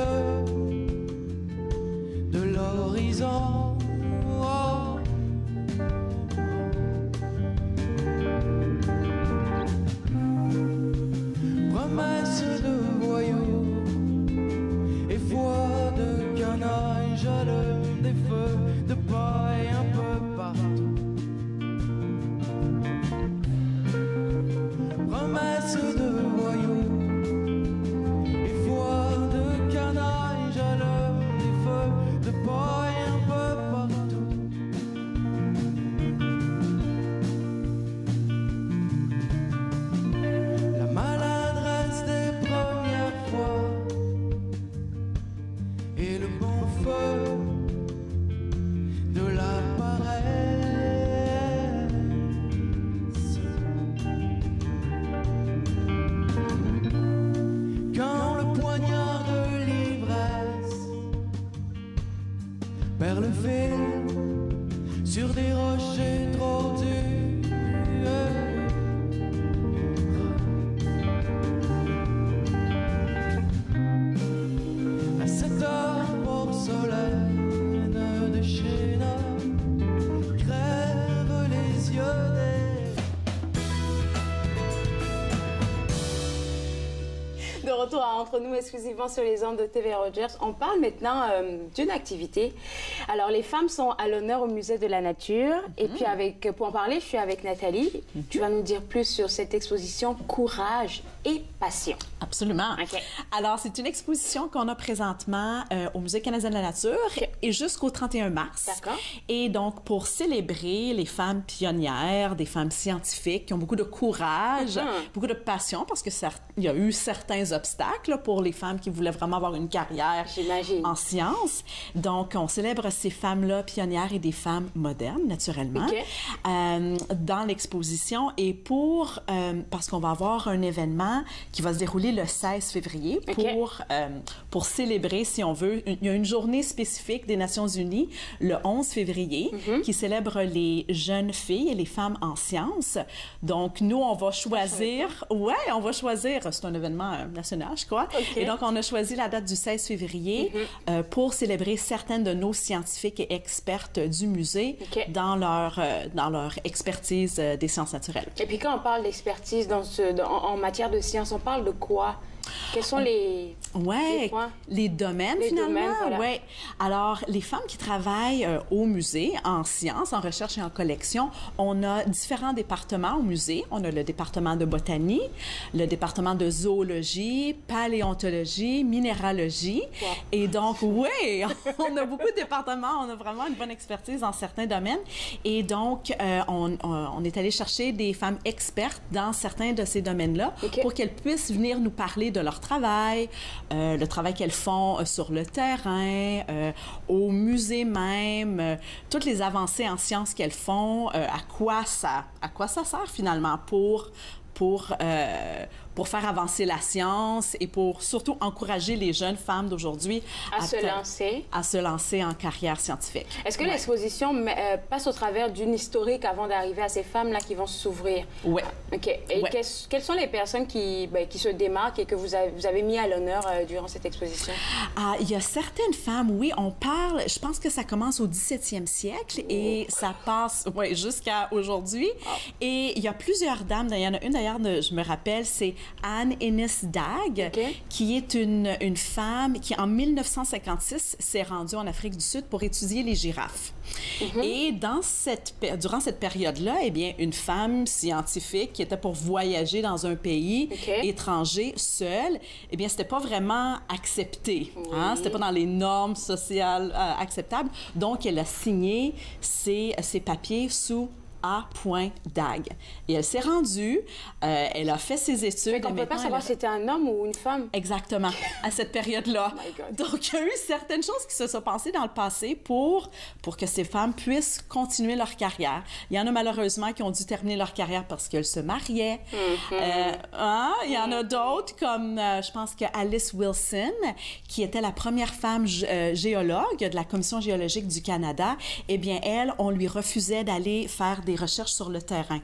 de l'horizon. Oh. Promesse de voyous et foi de canaille, j'allume des feux de paille un peu partout. Promesse de voyous et foi de canaille, j'allume des feux de paille un peu partout. La maladresse des premières fois et le bon feu de l'appareil. Quand le poignard de l'ivresse perd le fil sur des rochers trop durs. À cette heure porcelaine de Chine crève les yeux De retour à Entre nous, exclusivement sur les ondes de TV Rogers. On parle maintenant d'une activité. Alors, les femmes sont à l'honneur au Musée de la Nature. Et puis, pour en parler, je suis avec Nathalie. Tu vas nous dire plus sur cette exposition Courage et Passion. Absolument. Okay. Alors, c'est une exposition qu'on a présentement au Musée canadien de la Nature et jusqu'au 31 mars. D'accord. Et donc, pour célébrer les femmes pionnières, des femmes scientifiques qui ont beaucoup de courage, beaucoup de passion, parce que il y a eu certains obstacles pour les femmes qui voulaient vraiment avoir une carrière en sciences. Donc, on célèbre ces femmes-là pionnières et des femmes modernes, naturellement, dans l'exposition. Et parce qu'on va avoir un événement qui va se dérouler le 16 février pour célébrer, si on veut, il y a une journée spécifique des Nations Unies, le 11 février, qui célèbre les jeunes filles et les femmes en sciences. Donc, nous, on va choisir... on va choisir... C'est un événement national, je crois. Et donc, on a choisi la date du 16 février pour célébrer certaines de nos scientifiques et expertes du musée dans leur expertise des sciences naturelles. Et puis, quand on parle d'expertise en matière de sciences, on parle de quoi? Quels sont les points? Les domaines, finalement. Voilà. Ouais. Alors, les femmes qui travaillent au musée, en sciences, en recherche et en collection, on a différents départements au musée. On a le département de botanie, le département de zoologie, paléontologie, minéralogie. Wow. Et donc, oui, on a beaucoup de départements. On a vraiment une bonne expertise dans certains domaines. Et donc, on est allé chercher des femmes expertes dans certains de ces domaines-là pour qu'elles puissent venir nous parler de leur travail, le travail qu'elles font sur le terrain, au musée même, toutes les avancées en sciences qu'elles font, à quoi ça sert finalement pour faire avancer la science et pour surtout encourager les jeunes femmes d'aujourd'hui à se lancer en carrière scientifique. Est-ce que l'exposition passe au travers d'une historique avant d'arriver à ces femmes-là qui vont s'ouvrir? Oui. OK. Et quelles sont les personnes qui se démarquent et que vous avez mis à l'honneur durant cette exposition? Il y a certaines femmes, oui, on parle, je pense que ça commence au 17e siècle et ça passe jusqu'à aujourd'hui. Et il y a plusieurs dames, il y en a une d'ailleurs, je me rappelle, c'est Anne Ennis Dagg, qui est une femme qui, en 1956, s'est rendue en Afrique du Sud pour étudier les girafes. Et durant cette période-là, eh bien, une femme scientifique qui était pour voyager dans un pays étranger seule, eh bien, c'était pas vraiment accepté. Hein? C'était pas dans les normes sociales acceptables. Donc, elle a signé ses papiers sous A. Dagg. Et elle s'est rendue, elle a fait ses études. On ne peut pas savoir si c'était un homme ou une femme. Exactement, à cette période-là. Donc, il y a eu certaines choses qui se sont passées dans le passé pour que ces femmes puissent continuer leur carrière. Il y en a malheureusement qui ont dû terminer leur carrière parce qu'elles se mariaient. Il y en a d'autres, comme je pense que Alice Wilson, qui était la première femme géologue de la Commission géologique du Canada. Eh bien, elle, on lui refusait d'aller faire des recherches sur le terrain.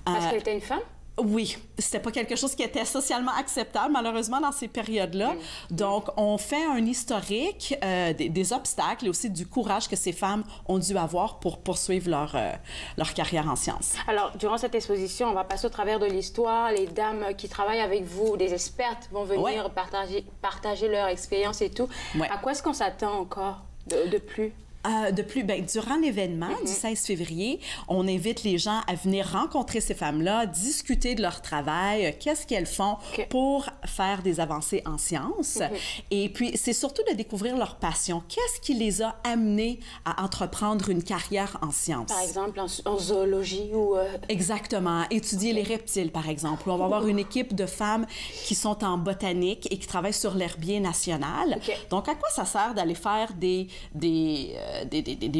Parce qu'elle était une femme? Oui, c'était pas quelque chose qui était socialement acceptable, malheureusement, dans ces périodes-là. Donc, on fait un historique des obstacles et aussi du courage que ces femmes ont dû avoir pour poursuivre leur carrière en sciences. Alors, durant cette exposition, on va passer au travers de l'histoire. Les dames qui travaillent avec vous, des expertes, vont venir partager leur expérience et tout. À quoi est-ce qu'on s'attend encore de plus? Durant l'événement du 16 février, on invite les gens à venir rencontrer ces femmes-là, discuter de leur travail, qu'est-ce qu'elles font pour faire des avancées en sciences. Et puis, c'est surtout de découvrir leur passion. Qu'est-ce qui les a amenées à entreprendre une carrière en sciences? Par exemple, en zoologie ou... Exactement. Étudier les reptiles, par exemple. On va avoir une équipe de femmes qui sont en botanique et qui travaillent sur l'herbier national. Donc, à quoi ça sert d'aller faire des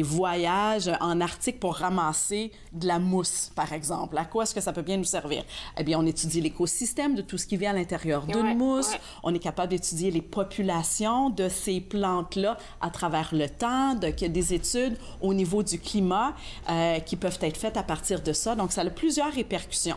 voyages en Arctique pour ramasser de la mousse, par exemple? À quoi est-ce que ça peut bien nous servir? Eh bien, on étudie l'écosystème de tout ce qui vit à l'intérieur d'une mousse. On est capable d'étudier les populations de ces plantes-là à travers le temps, des études au niveau du climat qui peuvent être faites à partir de ça. Donc, ça a plusieurs répercussions.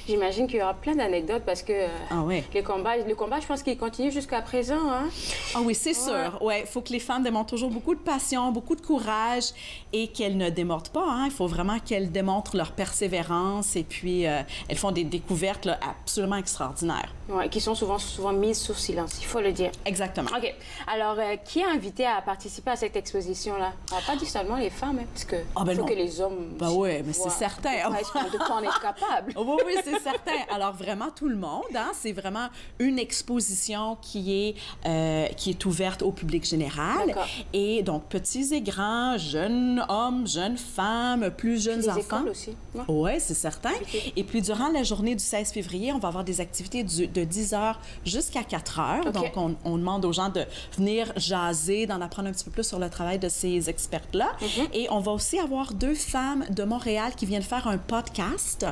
J'imagine qu'il y aura plein d'anecdotes parce que le combat, je pense qu'il continue jusqu'à présent. Hein? Ah oui, c'est sûr. Il faut que les femmes démontrent toujours beaucoup de passion, beaucoup de courage et qu'elles ne démordent pas. Hein? Il faut vraiment qu'elles démontrent leur persévérance et puis elles font des découvertes absolument extraordinaires. Oui, qui sont souvent mises sous silence, il faut le dire. Exactement. OK. Alors, qui est invité à participer à cette exposition-là? On n'a pas dit seulement les femmes, hein, parce que faut que les hommes... Oui, mais c'est certain. De quoi on est capable. Oui, c'est certain. Alors, vraiment, tout le monde, hein, c'est vraiment une exposition qui est ouverte au public général. Et donc, petits et grands, jeunes hommes, jeunes femmes, plus jeunes enfants. Les écoles aussi. Oui, c'est certain. Et puis, durant la journée du 16 février, on va avoir des activités de 10 h jusqu'à 4 h. Donc, on demande aux gens de venir jaser, d'en apprendre un petit peu plus sur le travail de ces expertes-là. Et on va aussi avoir 2 femmes de Montréal qui viennent faire un podcast.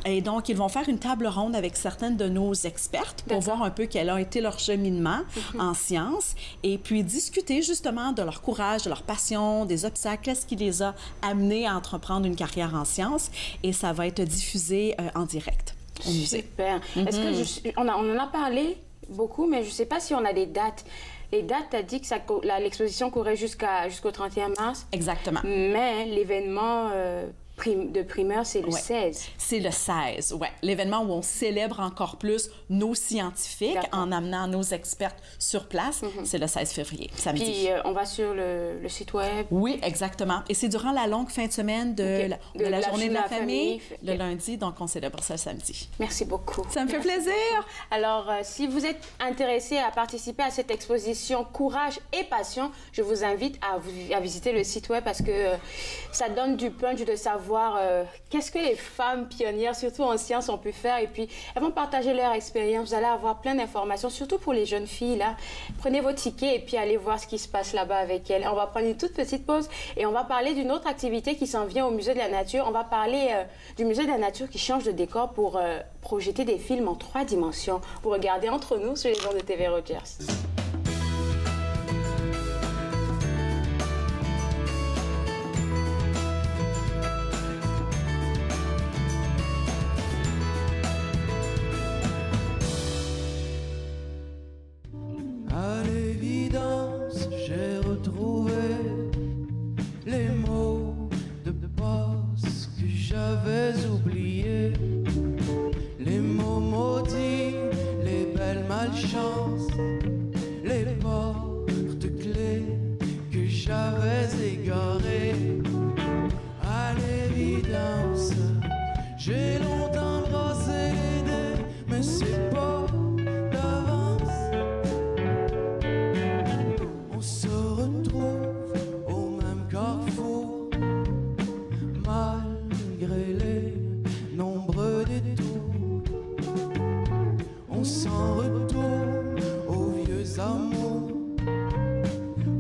Et donc, ils vont faire une table ronde avec certaines de nos expertes pour voir un peu quel a été leur cheminement en sciences et puis discuter justement de leur courage, de leur passion, des obstacles, qu'est-ce qui les a amenés à entreprendre une carrière en sciences. Et ça va être diffusé en direct au musée. Super. Est-ce que on en a parlé beaucoup, mais je ne sais pas si on a des dates. Les dates, tu as dit que l'exposition courait jusqu'au 31 mars. Exactement. Mais l'événement de primeur, c'est le 16. C'est le 16, oui. L'événement où on célèbre encore plus nos scientifiques en amenant nos experts sur place, c'est le 16 février, samedi. Puis on va sur le site web. Oui, exactement. Et c'est durant la longue fin de semaine de la journée de la famille, le lundi, donc on célèbre ça le samedi. Merci beaucoup. Ça me fait plaisir. Alors, si vous êtes intéressé à participer à cette exposition Courage et Passion, je vous invite à visiter le site web parce que ça donne du punch de savoir qu'est-ce que les femmes pionnières, surtout en sciences, ont pu faire. Et puis, elles vont partager leur expérience. Vous allez avoir plein d'informations, surtout pour les jeunes filles. Là, prenez vos tickets et puis allez voir ce qui se passe là-bas avec elles. On va prendre une toute petite pause et on va parler d'une autre activité qui s'en vient au Musée de la Nature. On va parler du Musée de la Nature qui change de décor pour projeter des films en 3 dimensions. Vous regardez Entre nous sur les ondes de TV Rogers. À l'évidence, j'ai retrouvé les mots de passe que j'avais oubliés, les mots maudits, les belles malchances, les porte-clés que j'avais égarées. À l'évidence, j'ai longtemps brassé les dés, mais c'est pas d'avance. On se retrouve au même carrefour, malgré les nombreux détours. On s'en retourne aux vieux amours,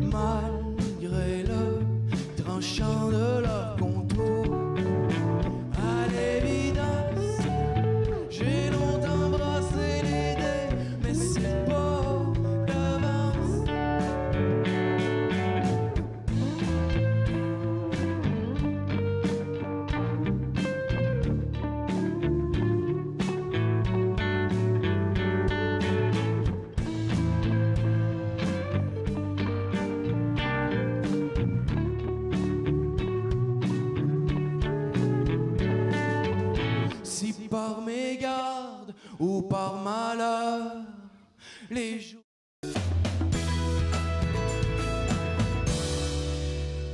malgré le tranchant de leur contour. À l'évidence, j'ai longtemps brassé les dés, mais c'est pas d'avance. Si par mégarde ou par malheur, les jours...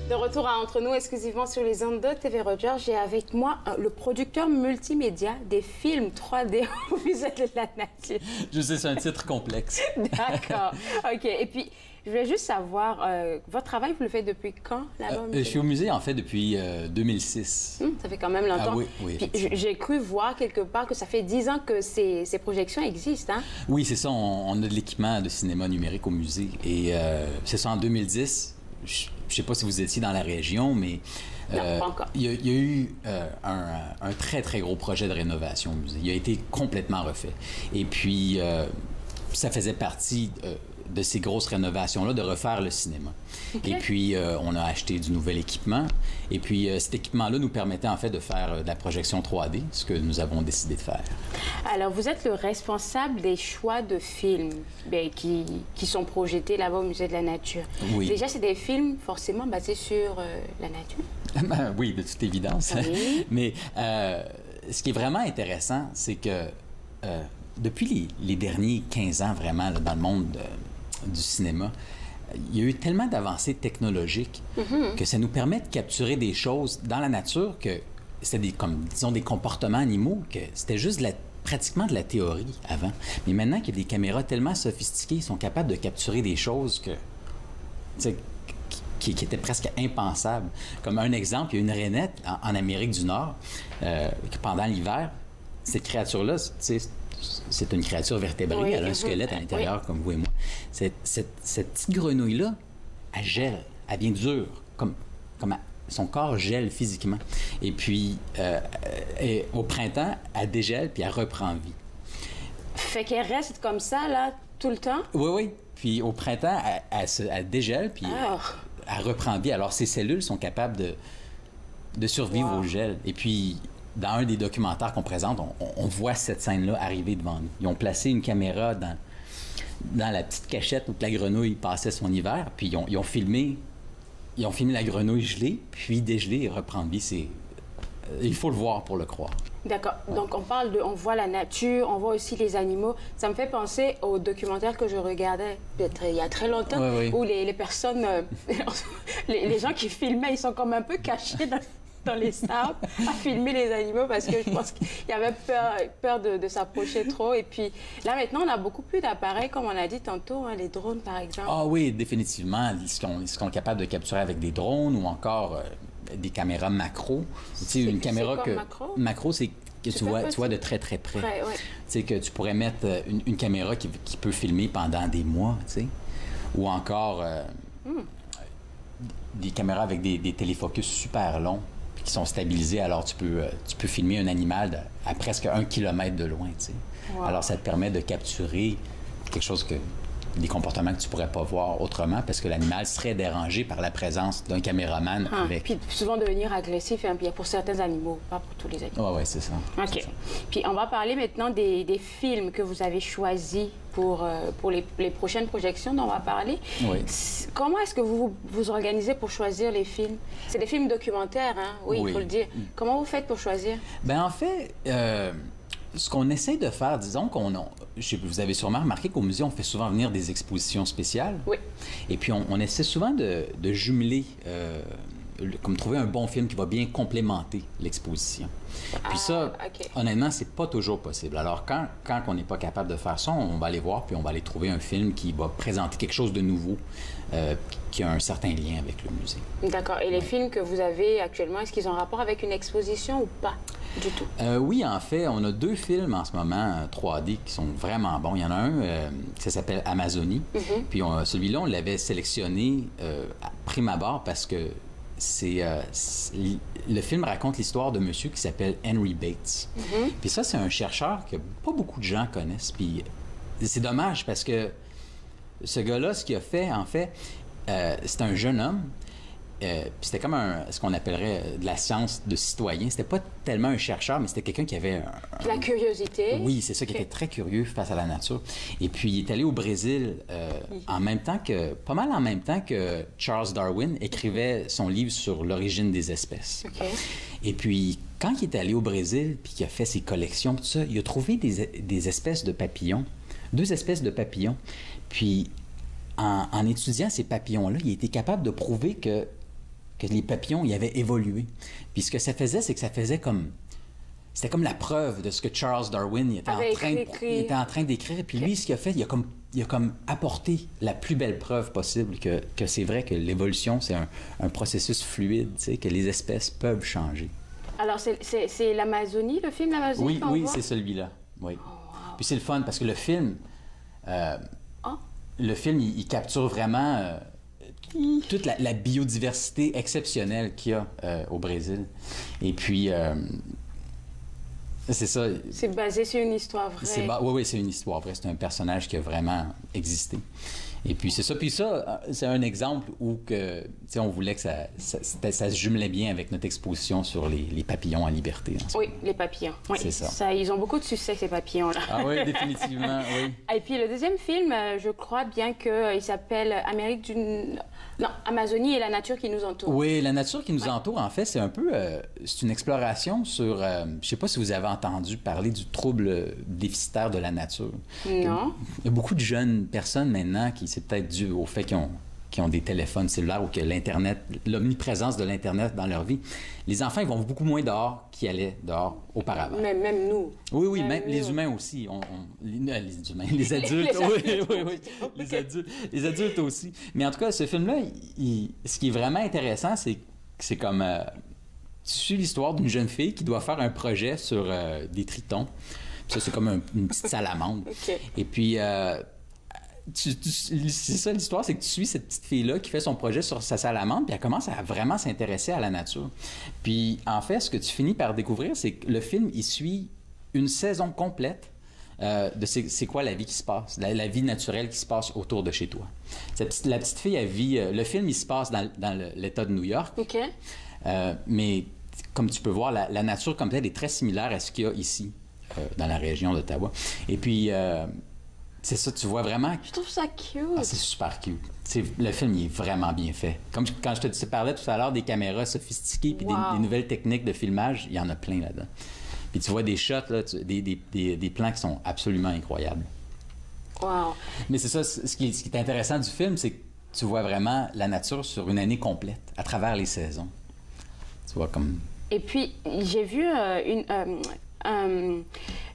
De retour à Entre nous, exclusivement sur les ondes de TV Rogers, j'ai avec moi le producteur multimédia des films 3D au Musée de la Nature. Je sais, c'est un titre complexe. D'accord. OK. Et puis, je voulais juste savoir, votre travail, vous le faites depuis quand, là-bas? Je suis au musée, en fait, depuis 2006. Ça fait quand même longtemps. Ah oui, oui. Puis, j'ai cru voir quelque part que ça fait 10 ans que ces projections existent, hein? Oui, c'est ça. On a de l'équipement de cinéma numérique au musée. Et c'est ça, en 2010. Je ne sais pas si vous étiez dans la région, mais non, pas encore. Il y a eu un très, très gros projet de rénovation au musée. Il a été complètement refait. Et puis, ça faisait partie de ces grosses rénovations-là, de refaire le cinéma. Okay. Et puis, on a acheté du nouvel équipement. Et puis, cet équipement-là nous permettait en fait de faire de la projection 3D, ce que nous avons décidé de faire. Alors, vous êtes le responsable des choix de films qui sont projetés là-bas au Musée de la Nature. Oui. Déjà, c'est des films forcément basés sur la nature? Oui, de toute évidence. Oui. Mais ce qui est vraiment intéressant, c'est que depuis les derniers 15 ans, vraiment, là, dans le monde du cinéma, il y a eu tellement d'avancées technologiques que ça nous permet de capturer des choses dans la nature que c'était disons, des comportements animaux, que c'était juste pratiquement de la théorie avant. Mais maintenant qu'il y a des caméras tellement sophistiquées, ils sont capables de capturer des choses qui étaient presque impensables. Comme un exemple, il y a une rainette en Amérique du Nord, pendant l'hiver, cette créature-là, c'est une créature vertébrée, oui, elle a un squelette à l'intérieur, oui, comme vous et moi. Cette petite grenouille-là, elle gèle, elle vient dure, comme son corps gèle physiquement. Et puis, au printemps, elle dégèle, puis elle reprend vie. Fait qu'elle reste comme ça, là, tout le temps? Oui, oui. Puis au printemps, elle dégèle, puis elle reprend vie. Alors, ces cellules sont capables de survivre au gel. Et puis, dans un des documentaires qu'on présente, on voit cette scène-là arriver devant nous. Ils ont placé une caméra dans la petite cachette où la grenouille passait son hiver, puis ils ont filmé la grenouille gelée, puis dégelée et reprendre vie. il faut le voir pour le croire. D'accord. Donc, on voit la nature, on voit aussi les animaux. Ça me fait penser au documentaire que je regardais il y a très longtemps, où les personnes, les gens qui filmaient, ils sont comme un peu cachés dans les sables à filmer les animaux parce que je pense qu'il y avait peur de s'approcher trop. Et puis là, maintenant, on a beaucoup plus d'appareils, comme on a dit tantôt, hein, les drones, par exemple. Ah oui, définitivement. Ils sont capables de capturer avec des drones ou encore des caméras macro. Une caméra que macro, c'est que tu vois de très très près. Ouais. Tu sais que tu pourrais mettre une caméra qui peut filmer pendant des mois, tu sais, ou encore des caméras avec des téléphokus super longs qui sont stabilisés. Alors tu peux filmer un animal à presque 1 kilomètre de loin, tu sais. Wow. Alors ça te permet de capturer quelque chose des comportements que tu pourrais pas voir autrement parce que l'animal serait dérangé par la présence d'un caméraman avec... Puis souvent devenir agressif, hein, pour certains animaux, pas pour tous les animaux. Oui, c'est ça. OK. Ça. Puis on va parler maintenant des films que vous avez choisis pour les prochaines projections dont on va parler. Oui. Comment est-ce que vous vous organisez pour choisir les films? C'est des films documentaires, hein? Oui, il faut le dire. Comment vous faites pour choisir? Bien, en fait... ce qu'on essaie de faire, disons vous avez sûrement remarqué qu'au musée, on fait souvent venir des expositions spéciales. Oui. Et puis, on essaie souvent de jumeler, comme trouver un bon film qui va bien complémenter l'exposition. Puis ça, honnêtement, c'est pas toujours possible. Alors, quand on n'est pas capable de faire ça, on va aller voir, puis on va aller trouver un film qui va présenter quelque chose de nouveau, qui a un certain lien avec le musée. D'accord. Et les films que vous avez actuellement, est-ce qu'ils ont rapport avec une exposition ou pas du tout? Oui, en fait, on a 2 films en ce moment 3D qui sont vraiment bons. Il y en a un qui s'appelle Amazonie. Puis celui-là, on l'avait sélectionné à prime abord parce que le film raconte l'histoire d'un monsieur qui s'appelle Henry Bates. Puis ça, c'est un chercheur que pas beaucoup de gens connaissent. Puis c'est dommage parce que ce gars-là, ce qu'il a fait, en fait, c'est un jeune homme. Puis c'était comme ce qu'on appellerait de la science de citoyen. C'était pas tellement un chercheur, mais c'était quelqu'un qui avait... la curiosité. Oui, c'est ça, qui était très curieux face à la nature. Et puis, il est allé au Brésil pas mal en même temps que Charles Darwin écrivait son livre sur l'origine des espèces. Et puis, quand il est allé au Brésil, puis qu'il a fait ses collections, tout ça, il a trouvé des espèces de papillons, 2 espèces de papillons. Puis, en étudiant ces papillons-là, il était capable de prouver que les papillons y avaient évolué. Puis ce que ça faisait, c'est que c'était comme la preuve de ce que Charles Darwin était en train d'écrire. Puis lui, ce qu'il a fait, il a comme apporté la plus belle preuve possible que c'est vrai que l'évolution, c'est un processus fluide, tu sais, que les espèces peuvent changer. Alors, c'est l'Amazonie, le film l'Amazonie? Oui, c'est celui-là. Oui. Oh, wow. Puis c'est le fun parce que le film... Le film, il capture vraiment toute la biodiversité exceptionnelle qu'il y a au Brésil. Et puis, c'est ça. C'est basé sur une histoire vraie. Oui, c'est une histoire vraie. C'est un personnage qui a vraiment existé. Et puis, c'est ça. Puis ça, c'est un exemple où on voulait que ça se jumelait bien avec notre exposition sur les papillons en liberté. Oui, les papillons. Oui. C'est ça. Ils ont beaucoup de succès, ces papillons-là. Ah oui, définitivement, oui. Et puis, le deuxième film, je crois bien qu'il s'appelle Amazonie et la nature qui nous entoure. Oui, la nature qui nous entoure, en fait, c'est un peu... c'est une exploration sur... je ne sais pas si vous avez entendu parler du trouble déficitaire de la nature. Non. Il y a beaucoup de jeunes personnes maintenant qui... C'est peut-être dû au fait qu'ils ont des téléphones cellulaires ou que l'Internet, l'omniprésence de l'Internet dans leur vie. Les enfants, ils vont beaucoup moins dehors qu'ils allaient dehors auparavant. Même nous. Oui, même les humains aussi. Les humains, les adultes. Oui. Les adultes aussi. Mais en tout cas, ce film-là, ce qui est vraiment intéressant, c'est comme... tu suis l'histoire d'une jeune fille qui doit faire un projet sur des tritons. Ça, c'est comme une petite salamandre. Et puis... c'est ça l'histoire, c'est que tu suis cette petite fille-là qui fait son projet sur sa salamandre, puis elle commence à vraiment s'intéresser à la nature. Puis en fait, ce que tu finis par découvrir, c'est que le film, il suit une saison complète de c'est quoi la vie qui se passe, la vie naturelle qui se passe autour de chez toi. La petite fille, elle vit... le film, il se passe dans l'État de New York. Mais comme tu peux voir, la nature comme telle est très similaire à ce qu'il y a ici, dans la région d'Ottawa. Et puis... C'est ça, tu vois vraiment... Je trouve ça cute. Ah, c'est super cute. Le film, il est vraiment bien fait. Comme quand je te parlais tout à l'heure des caméras sophistiquées puis des nouvelles techniques de filmage, il y en a plein là-dedans. Puis tu vois des shots, là, des plans qui sont absolument incroyables. Wow. Mais c'est ça, ce qui est intéressant du film, c'est que tu vois vraiment la nature sur une année complète, à travers les saisons. Tu vois comme... Et puis, j'ai vu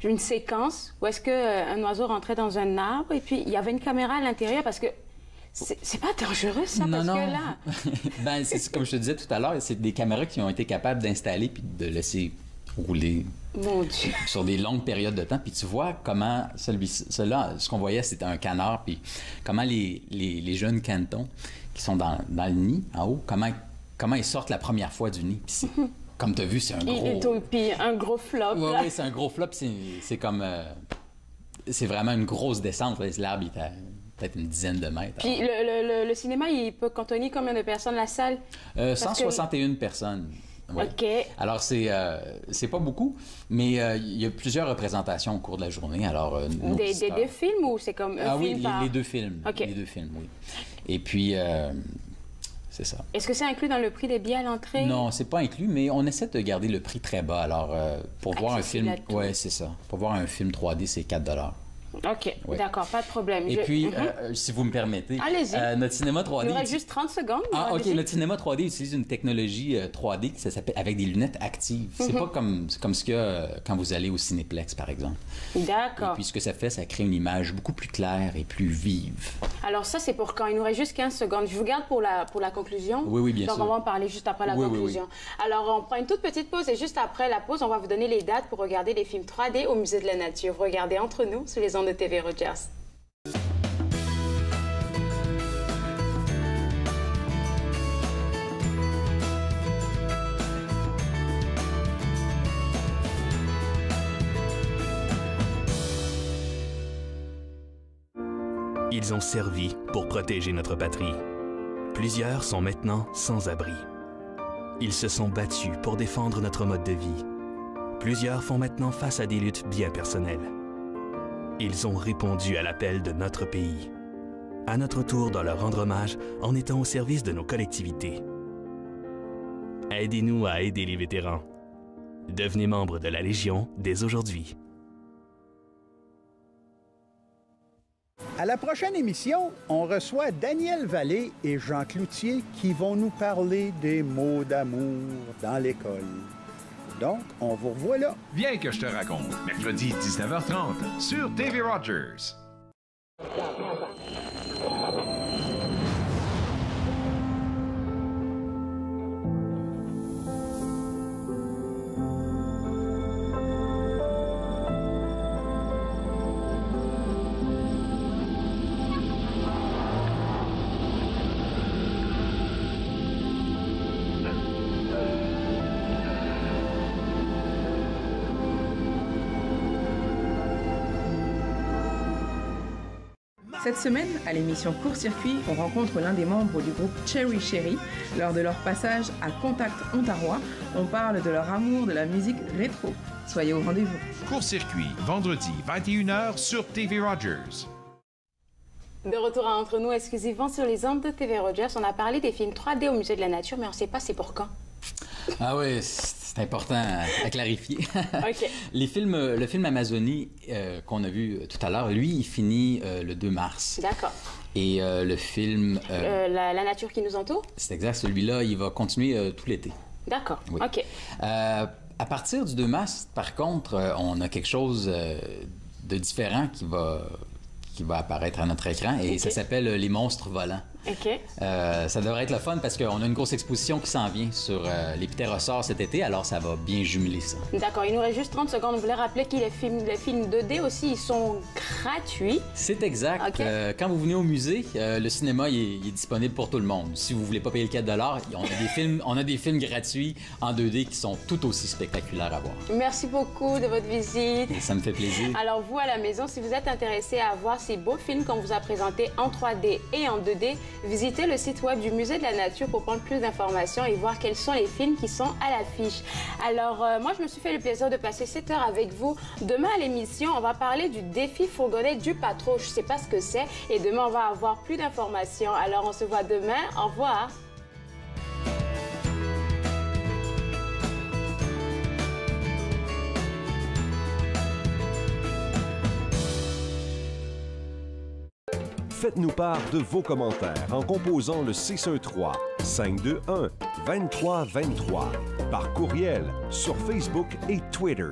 une séquence où est-ce qu'un oiseau rentrait dans un arbre et puis il y avait une caméra à l'intérieur parce que c'est pas dangereux, ça, non, parce non. que là... Ben, c'est comme je te disais tout à l'heure, c'est des caméras qui ont été capables d'installer puis de laisser rouler Mon Dieu. sur des longues périodes de temps. Puis tu vois comment celui-là, ce qu'on voyait, c'était un canard, puis comment les jeunes canetons qui sont dans le nid, en haut, comment ils sortent la première fois du nid. Puis comme tu as vu, c'est un gros... Puis un gros flop. Oui, c'est un gros flop. C'est comme... c'est vraiment une grosse descente. L'arbre, il est à peut-être une dizaine de mètres. Puis le cinéma, il peut contenir combien de personnes, la salle? 161 personnes. Ouais. OK. Alors, c'est pas beaucoup, mais il y a plusieurs représentations au cours de la journée. Alors, des deux films ou c'est comme un film par... les deux films. OK. Les deux films, oui. Et puis, c'est ça. Est-ce que c'est inclus dans le prix des billets à l'entrée? Non, c'est pas inclus, mais on essaie de garder le prix très bas. Alors, pour voir un film... Oui, c'est ça. Pour voir un film 3D, c'est 4 $. OK, d'accord, pas de problème. Et puis, si vous me permettez, notre cinéma 3D... Il y aurait juste 30 secondes. Ah, OK, notre cinéma 3D utilise une technologie 3D qui s'appelle avec des lunettes actives. C'est pas comme ce qu'il y a quand vous allez au Cinéplex, par exemple. D'accord. Et puis, ce que ça fait, ça crée une image beaucoup plus claire et plus vive. Alors ça, c'est pour quand? Il nous reste juste 15 secondes. Je vous garde pour la conclusion. Oui, bien sûr. Donc, on va en parler juste après la conclusion. Oui. Alors, on prend une toute petite pause et juste après la pause, on va vous donner les dates pour regarder les films 3D au Musée de la Nature. Regardez entre nous sur les ondes de TV Rogers. Ils ont servi pour protéger notre patrie. Plusieurs sont maintenant sans abri. Ils se sont battus pour défendre notre mode de vie. Plusieurs font maintenant face à des luttes bien personnelles. Ils ont répondu à l'appel de notre pays. À notre tour de leur rendre hommage en étant au service de nos collectivités. Aidez-nous à aider les vétérans. Devenez membre de la Légion dès aujourd'hui. À la prochaine émission, on reçoit Daniel Vallée et Jean Cloutier qui vont nous parler des mots d'amour dans l'école. Donc, on vous revoit là. Viens que je te raconte, mercredi 19h30 sur TV Rogers. Cette semaine, à l'émission Court-Circuit, on rencontre l'un des membres du groupe Cherry Cherry. Lors de leur passage à Contact Ontario, on parle de leur amour de la musique rétro. Soyez au rendez-vous. Court-Circuit, vendredi 21h sur TV Rogers. De retour à Entre nous, exclusivement sur les ondes de TV Rogers. On a parlé des films 3D au Musée de la Nature, mais on ne sait pas c'est pour quand. Ah oui, c'est important à clarifier. OK. Le film Amazonie qu'on a vu tout à l'heure, lui, il finit le 2 mars. D'accord. Et le film... la nature qui nous entoure? C'est exact. Celui-là, il va continuer tout l'été. D'accord. Oui. OK. À partir du 2 mars, par contre, on a quelque chose de différent qui va apparaître à notre écran et ça s'appelle Les monstres volants. OK. Ça devrait être le fun parce qu'on a une grosse exposition qui s'en vient sur les ptérosaures cet été, alors ça va bien jumeler ça. D'accord. Il nous reste juste 30 secondes. On voulait rappeler que les films 2D aussi, ils sont gratuits. C'est exact. OK. Quand vous venez au musée, le cinéma il est disponible pour tout le monde. Si vous voulez pas payer le 4 $, on a des films gratuits en 2D qui sont tout aussi spectaculaires à voir. Merci beaucoup de votre visite. Et ça me fait plaisir. Alors vous, à la maison, si vous êtes intéressé à voir ces ces beaux films qu'on vous a présentés en 3D et en 2D, visitez le site web du Musée de la Nature pour prendre plus d'informations et voir quels sont les films qui sont à l'affiche. Alors, moi, je me suis fait le plaisir de passer 7 heures avec vous. Demain, à l'émission, on va parler du défi fourgonnet du patron. Je ne sais pas ce que c'est et demain, on va avoir plus d'informations. Alors, on se voit demain. Au revoir. Faites-nous part de vos commentaires en composant le 613-521-2323 par courriel sur Facebook et Twitter.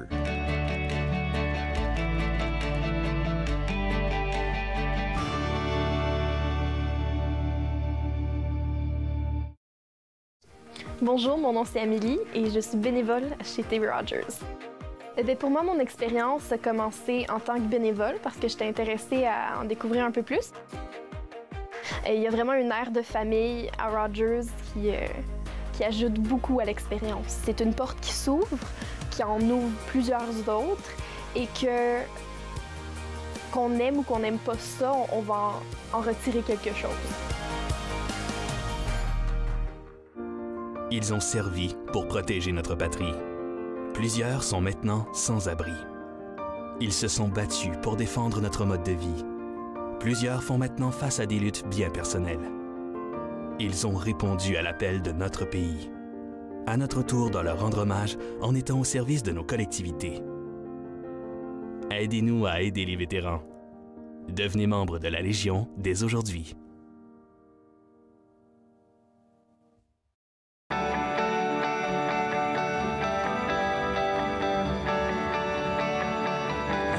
Bonjour, mon nom c'est Amélie et je suis bénévole chez TV Rogers. Pour moi, mon expérience a commencé en tant que bénévole parce que j'étais intéressée à en découvrir un peu plus. Il y a vraiment une aire de famille à Rogers qui ajoute beaucoup à l'expérience. C'est une porte qui s'ouvre, qui en ouvre plusieurs autres et qu'on aime ou qu'on n'aime pas ça, on va en retirer quelque chose. Ils ont servi pour protéger notre patrie. Plusieurs sont maintenant sans abri. Ils se sont battus pour défendre notre mode de vie. Plusieurs font maintenant face à des luttes bien personnelles. Ils ont répondu à l'appel de notre pays. À notre tour de leur rendre hommage en étant au service de nos collectivités. Aidez-nous à aider les vétérans. Devenez membre de la Légion dès aujourd'hui.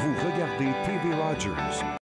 Vous regardez TV Rogers.